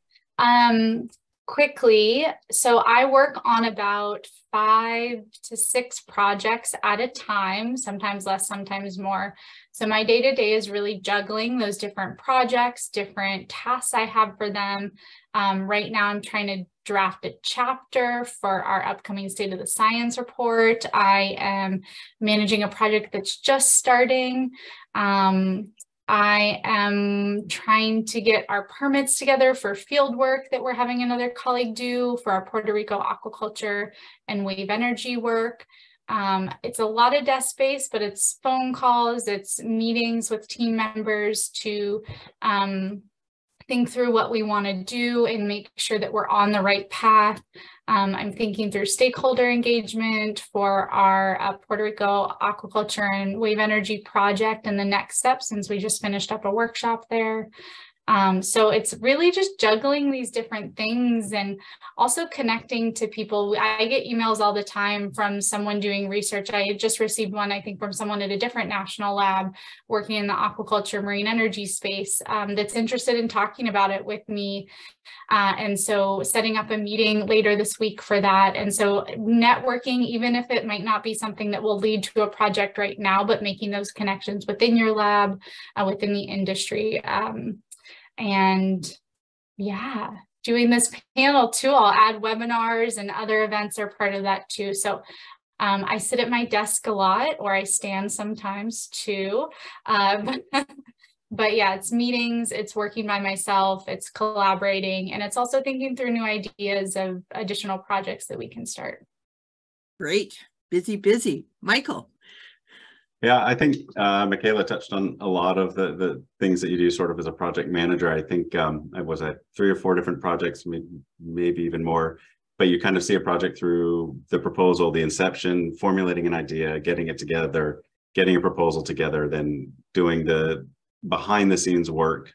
Quickly, so I work on about 5 to 6 projects at a time, sometimes less, sometimes more. So my day-to-day is really juggling those different projects, different tasks I have for them. Right now I'm trying to draft a chapter for our upcoming State of the Science report. I am managing a project that's just starting. I am trying to get our permits together for field work that we're having another colleague do for our Puerto Rico aquaculture and wave energy work. It's a lot of desk space, but it's phone calls, it's meetings with team members to think through what we want to do and make sure that we're on the right path. I'm thinking through stakeholder engagement for our Puerto Rico aquaculture and wave energy project and the next step, since we just finished up a workshop there. So it's really just juggling these different things and also connecting to people. I get emails all the time from someone doing research. I just received one, I think, from someone at a different national lab working in the aquaculture marine energy space that's interested in talking about it with me. And so setting up a meeting later this week for that. And so networking, even if it might not be something that will lead to a project right now, but making those connections within your lab, within the industry. And yeah, doing this panel too. I'll add webinars and other events are part of that too. So I sit at my desk a lot, or I stand sometimes too. But yeah, it's meetings, it's working by myself, it's collaborating, and it's also thinking through new ideas of additional projects that we can start. Great. Busy, busy. Michael. Yeah, I think Michaela touched on a lot of the things that you do sort of as a project manager. I think I was at 3 or 4 different projects, maybe even more, but you kind of see a project through the proposal, the inception, formulating an idea, getting it together, getting a proposal together, then doing the behind the scenes work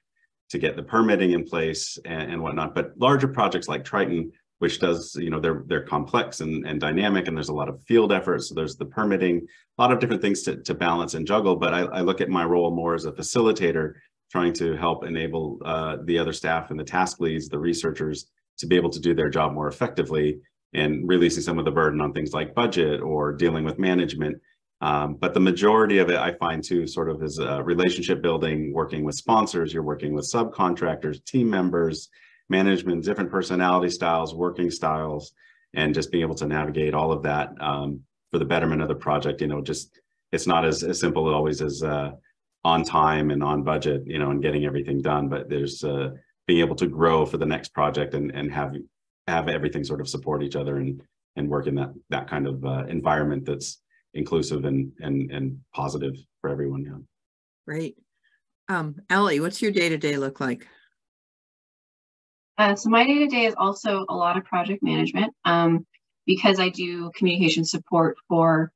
to get the permitting in place and whatnot. But larger projects like Triton, which does, they're complex and dynamic, and there's a lot of field efforts. So there's the permitting, a lot of different things to balance and juggle. But I look at my role more as a facilitator, trying to help enable the other staff and the task leads, the researchers, to be able to do their job more effectively and releasing some of the burden on things like budget or dealing with management. But the majority of it, I find too, sort of is relationship building, working with sponsors, you're working with subcontractors, team members, management, different personality styles, working styles, and just being able to navigate all of that for the betterment of the project. Just it's not as simple always as on time and on budget, and getting everything done, but there's being able to grow for the next project and have everything sort of support each other and work in that kind of environment that's inclusive and positive for everyone. Yeah. Great. Allie, what's your day-to-day look like? So my day-to-day is also a lot of project management because I do communication support for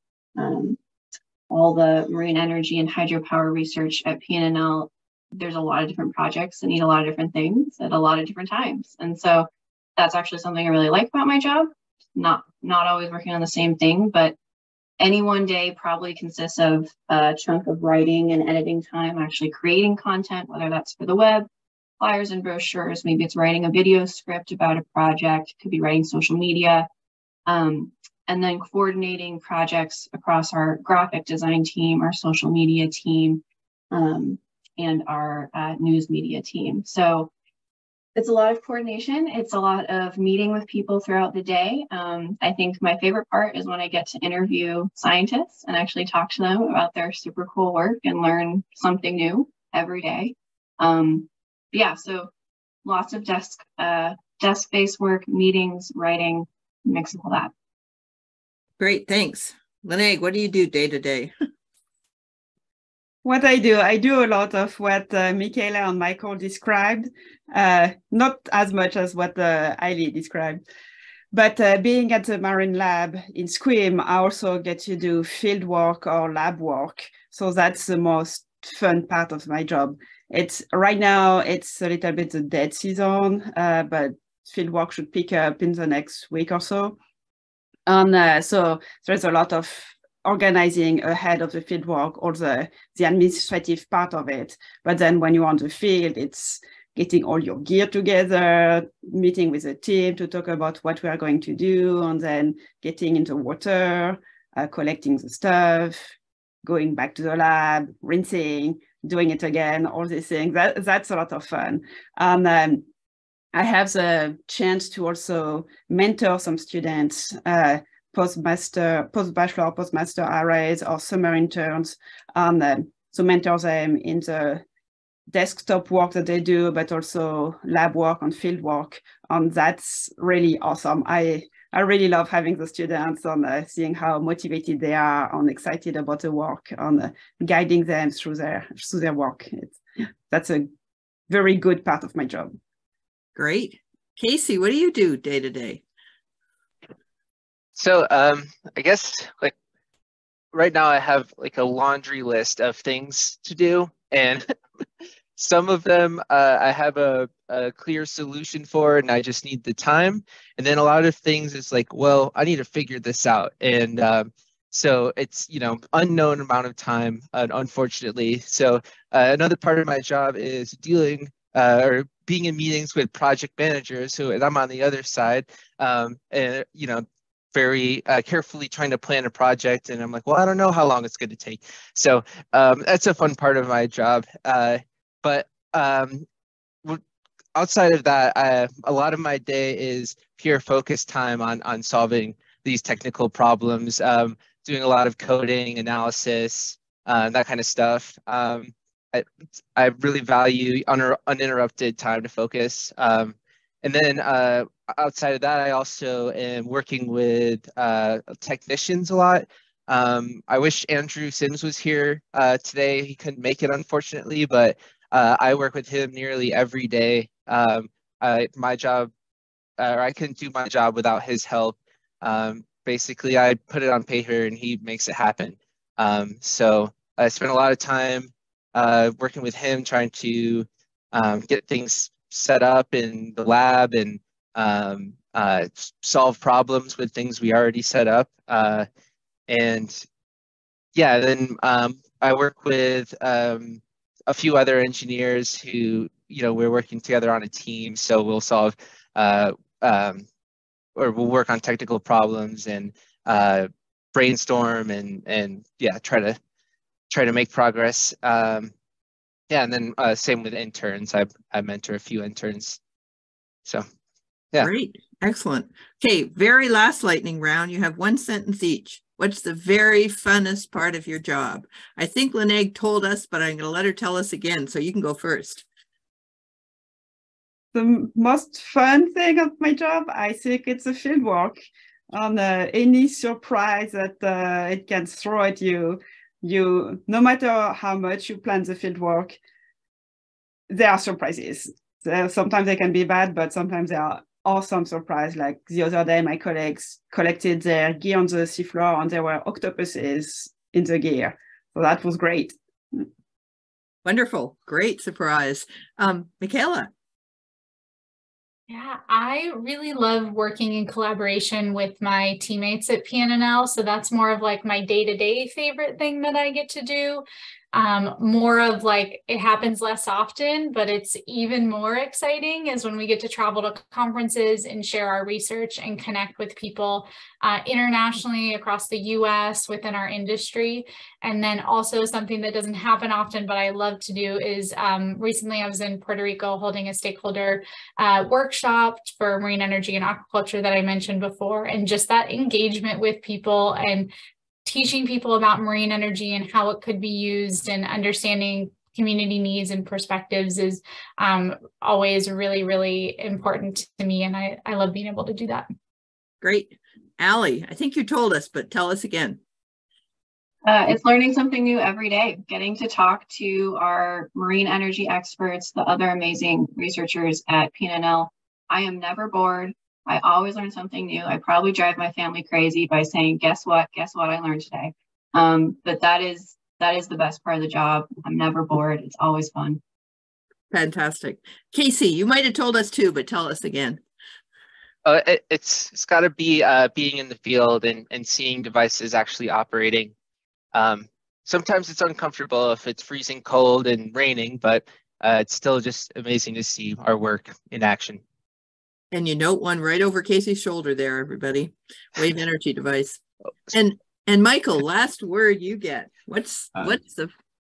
all the marine energy and hydropower research at PNNL. there's a lot of different projects that need a lot of different things at a lot of different times. And so that's actually something I really like about my job. Not always working on the same thing, but any one day probably consists of a chunk of writing and editing time, actually creating content, whether that's for the web, flyers and brochures, maybe it's writing a video script about a project, could be writing social media, and then coordinating projects across our graphic design team, our social media team, and our news media team. So it's a lot of coordination. It's a lot of meeting with people throughout the day. I think my favorite part is when I get to interview scientists and actually talk to them about their super cool work and learn something new every day. Yeah, so lots of desk-based work, meetings, writing, mix of all that. Great, thanks. Lene, what do you do day to day? What I do a lot of what Michaela and Michael described, not as much as what Ailey described, but being at the Marine Lab in SQUIM, I also get to do field work or lab work. So that's the most fun part of my job. Right now, it's a little bit the dead season, but field work should pick up in the next week or so. And so there's a lot of organizing ahead of the field work, or the administrative part of it. But then when you're on the field, it's getting all your gear together, meeting with the team to talk about what we are going to do, and then getting into water, collecting the stuff, going back to the lab, rinsing, doing it again, all these things. That's a lot of fun. And I have the chance to also mentor some students, postbachelor, postmaster RAs, or summer interns, so mentor them in the desktop work that they do, but also lab work and field work. That's really awesome. I really love having the students and seeing how motivated they are and excited about the work and guiding them through their work. That's a very good part of my job. Great. Casey, what do you do day to day? So I guess like right now I have like a laundry list of things to do, and some of them I have a clear solution for, and I just need the time. And then a lot of things it's like, well, I need to figure this out. And so it's, unknown amount of time, unfortunately. So another part of my job is dealing or being in meetings with project managers and I'm on the other side, and, very carefully trying to plan a project. And I'm like, well, I don't know how long it's going to take. So that's a fun part of my job. But outside of that, a lot of my day is pure focus time on solving these technical problems, doing a lot of coding, analysis, that kind of stuff. I really value uninterrupted time to focus. And then outside of that, I also am working with technicians a lot. I wish Andrew Sims was here today. He couldn't make it, unfortunately, but I work with him nearly every day. My job, or I couldn't do my job without his help. Basically, I put it on paper and he makes it happen. So I spent a lot of time working with him, trying to get things set up in the lab and solve problems with things we already set up. And yeah, then I work with a few other engineers who, we're working together on a team. So we'll solve or we'll work on technical problems and brainstorm and yeah, try to make progress. Yeah, and then same with interns. I mentor a few interns. So, yeah. Great, excellent. Okay, very last lightning round. You have one sentence each. What's the very funnest part of your job? I think Lene told us, but I'm going to let her tell us again, so you can go first. The most fun thing of my job, I think it's the field work. On any surprise that it can throw at you, no matter how much you plan the field work, there are surprises. Sometimes they can be bad, but sometimes they are awesome surprise. Like the other day, my colleagues collected their gear on the seafloor and there were octopuses in the gear. So that was great. Wonderful. Great surprise. Michaela. Yeah, I really love working in collaboration with my teammates at PNNL. So that's more of like my day-to-day favorite thing that I get to do. More of like, it happens less often, but it's even more exciting is when we get to travel to conferences and share our research and connect with people internationally across the US within our industry. And then also something that doesn't happen often, but I love to do is recently I was in Puerto Rico holding a stakeholder workshop for marine energy and aquaculture that I mentioned before. And just that engagement with people and teaching people about marine energy and how it could be used and understanding community needs and perspectives is always really, really important to me. And I love being able to do that. Great. Allie, I think you told us, but tell us again. It's learning something new every day, getting to talk to our marine energy experts, the other amazing researchers at PNNL. I am never bored. I always learn something new. I probably drive my family crazy by saying, guess what I learned today. But that is the best part of the job. I'm never bored. It's always fun. Fantastic. Casey, you might have told us too, but tell us again. It's got to be being in the field and seeing devices actually operating. Sometimes it's uncomfortable if it's freezing cold and raining, but it's still just amazing to see our work in action. And you note one right over Casey's shoulder there, everybody. Wave energy device. And Michael, last word you get. What's the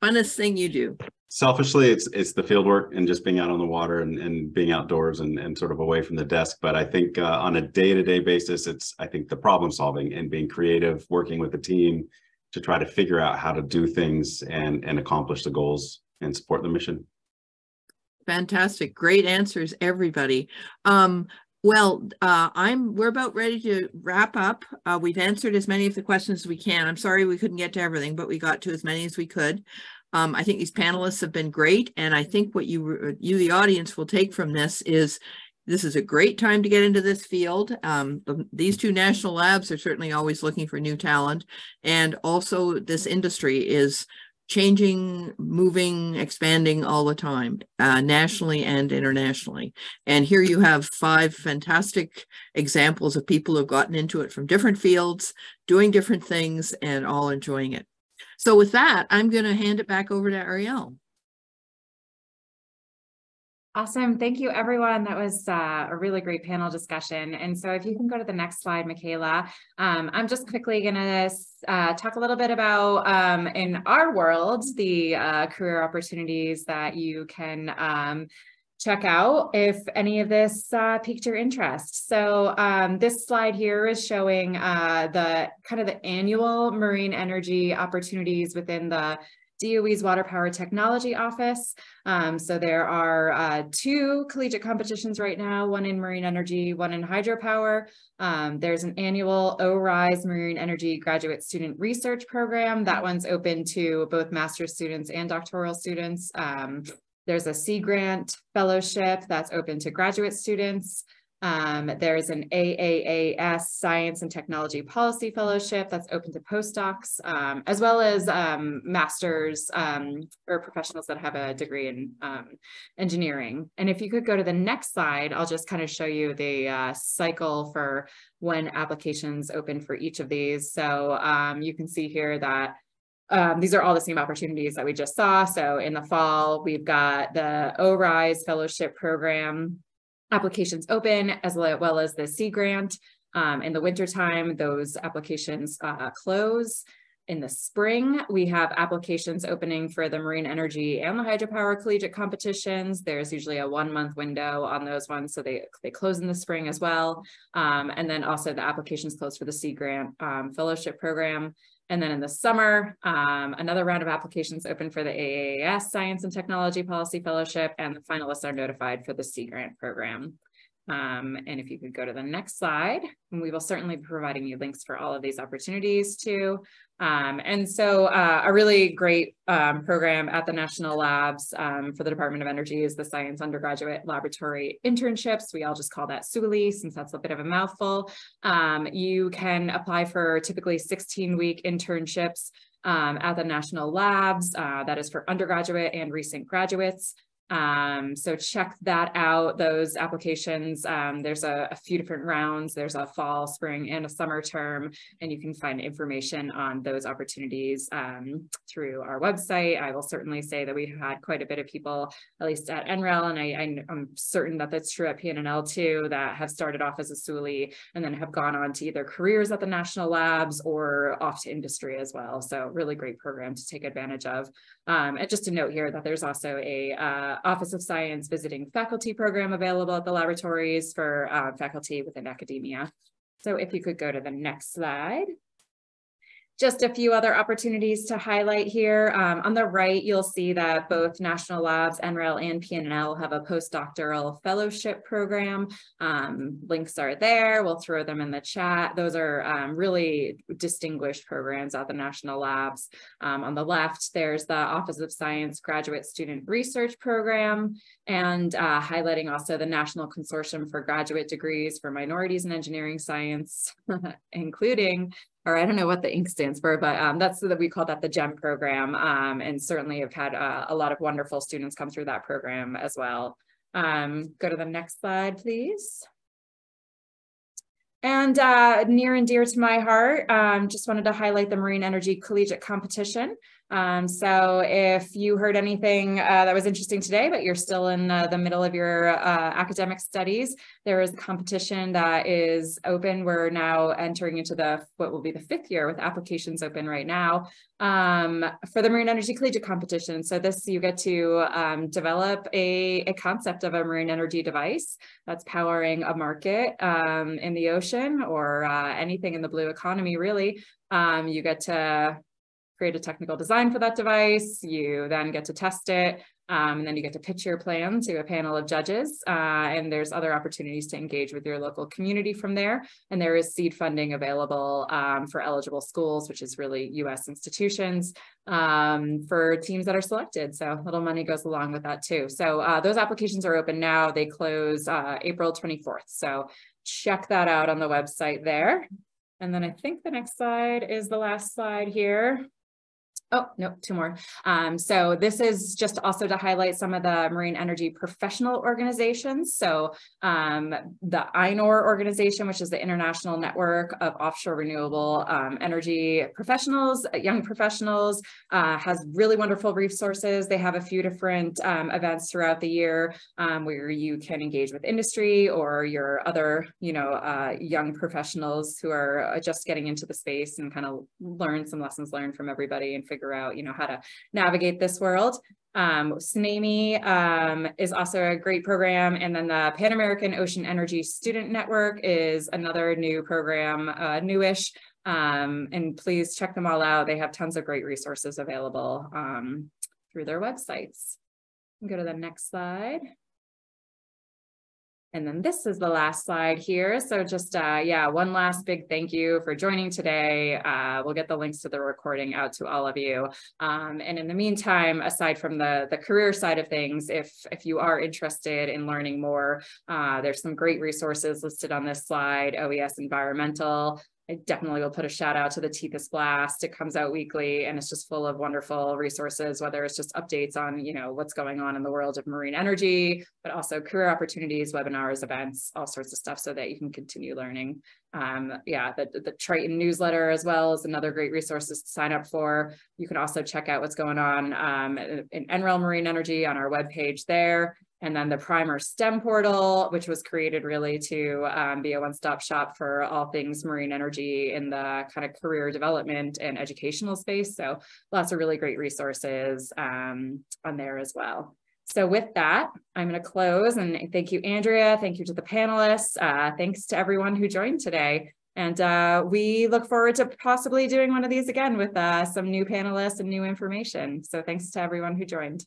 funnest thing you do? Selfishly, it's the field work and just being out on the water and being outdoors and sort of away from the desk. But I think on a day-to-day basis, I think the problem solving and being creative, working with the team to try to figure out how to do things and accomplish the goals and support the mission. Fantastic. Great answers, everybody. We're about ready to wrap up. We've answered as many of the questions as we can. I'm sorry we couldn't get to everything, but we got to as many as we could. I think these panelists have been great. And I think what you, the audience, will take from this is a great time to get into this field. These two national labs are certainly always looking for new talent. And also this industry is changing, moving, expanding all the time, nationally and internationally. And here you have 5 fantastic examples of people who've gotten into it from different fields, doing different things, and all enjoying it. So with that, I'm going to hand it back over to Ariel. Awesome. Thank you, everyone. That was a really great panel discussion. And so if you can go to the next slide, Michaela, I'm just quickly going to talk a little bit about, in our world, the career opportunities that you can check out if any of this piqued your interest. So this slide here is showing the annual marine energy opportunities within the DOE's Water Power Technology Office. So there are 2 collegiate competitions right now, one in marine energy, one in hydropower. There's an annual ORISE Marine Energy Graduate Student Research Program. That one's open to both master's students and doctoral students. There's a Sea Grant Fellowship that's open to graduate students. There's an AAAS Science and Technology Policy Fellowship that's open to postdocs, as well as masters or professionals that have a degree in engineering. And if you could go to the next slide, I'll just kind of show you the cycle for when applications open for each of these. So you can see here that these are all the same opportunities that we just saw. So in the fall, we've got the ORISE Fellowship Program applications open, as well as the Sea Grant. In the wintertime, those applications close. In the spring, we have applications opening for the marine energy and the hydropower collegiate competitions. There's usually a 1-month window on those ones, so they close in the spring as well. And then also the applications close for the Sea Grant Fellowship Program. And then in the summer, another round of applications open for the AAAS Science and Technology Policy Fellowship, and the finalists are notified for the Sea Grant program. And if you could go to the next slide, and we will certainly be providing you links for all of these opportunities too. And so a really great program at the National Labs for the Department of Energy is the Science Undergraduate Laboratory Internships. We all just call that SULI since that's a bit of a mouthful. You can apply for typically 16-week internships at the national labs. That is for undergraduate and recent graduates. So check that out, those applications. There's a few different rounds. There's a fall, spring, and a summer term, and you can find information on those opportunities through our website. I will certainly say that we had quite a bit of people, at least at NREL, and I'm certain that that's true at PNNL too, that have started off as a SULI and then have gone on to either careers at the national labs or off to industry as well. So really great program to take advantage of. And just to note here that there's also a Office of Science Visiting Faculty program available at the laboratories for faculty within academia. So if you could go to the next slide. Just a few other opportunities to highlight here. On the right, you'll see that both National Labs, NREL, and PNNL have a postdoctoral fellowship program. Links are there. We'll throw them in the chat. Those are really distinguished programs at the National Labs. On the left, there's the Office of Science Graduate Student Research Program, and highlighting also the National Consortium for Graduate Degrees for Minorities in Engineering Science, including, or I don't know what the ink stands for, but that's that we call that the GEM program, and certainly have had a lot of wonderful students come through that program as well. Go to the next slide, please. And near and dear to my heart, just wanted to highlight the Marine Energy Collegiate Competition. So if you heard anything that was interesting today, but you're still in the middle of your academic studies, there is a competition that is open. We're now entering into what will be the 5th year with applications open right now for the Marine Energy Collegiate Competition. So this, you get to develop a concept of a marine energy device that's powering a market in the ocean or anything in the blue economy, really. You get to create a technical design for that device. You then get to test it, and then you get to pitch your plan to a panel of judges. And there's other opportunities to engage with your local community from there. And there is seed funding available for eligible schools, which is really U.S. institutions, for teams that are selected. So a little money goes along with that too. So those applications are open now. They close April 24th. So check that out on the website there. And then I think the next slide is the last slide here. Oh, no, 2 more. So this is just also to highlight some of the marine energy professional organizations. So the INOR organization, which is the International Network of Offshore Renewable Energy Professionals, young professionals, has really wonderful resources. They have a few different events throughout the year where you can engage with industry or your other, young professionals who are just getting into the space and kind of learn some lessons learned from everybody and figure out, how to navigate this world. SNAMI is also a great program. And then the Pan American Ocean Energy Student Network is another new program, newish. And please check them all out. They have tons of great resources available through their websites. Go to the next slide. And then this is the last slide here. So just, one last big thank you for joining today. We'll get the links to the recording out to all of you. And in the meantime, aside from the career side of things, if you are interested in learning more, there's some great resources listed on this slide. OES Environmental. I definitely will put a shout out to the Tethys Blast. It comes out weekly and it's just full of wonderful resources, whether it's just updates on, what's going on in the world of marine energy, but also career opportunities, webinars, events, all sorts of stuff so that you can continue learning. The Triton newsletter as well is another great resource to sign up for. You can also check out what's going on in NREL Marine Energy on our webpage there. And then the Primer STEM portal, which was created really to be a one-stop shop for all things marine energy in the kind of career development and educational space. So lots of really great resources on there as well. So with that, I'm going to close and thank you, Andrea. Thank you to the panelists. Thanks to everyone who joined today. And we look forward to possibly doing one of these again with some new panelists and new information. So thanks to everyone who joined.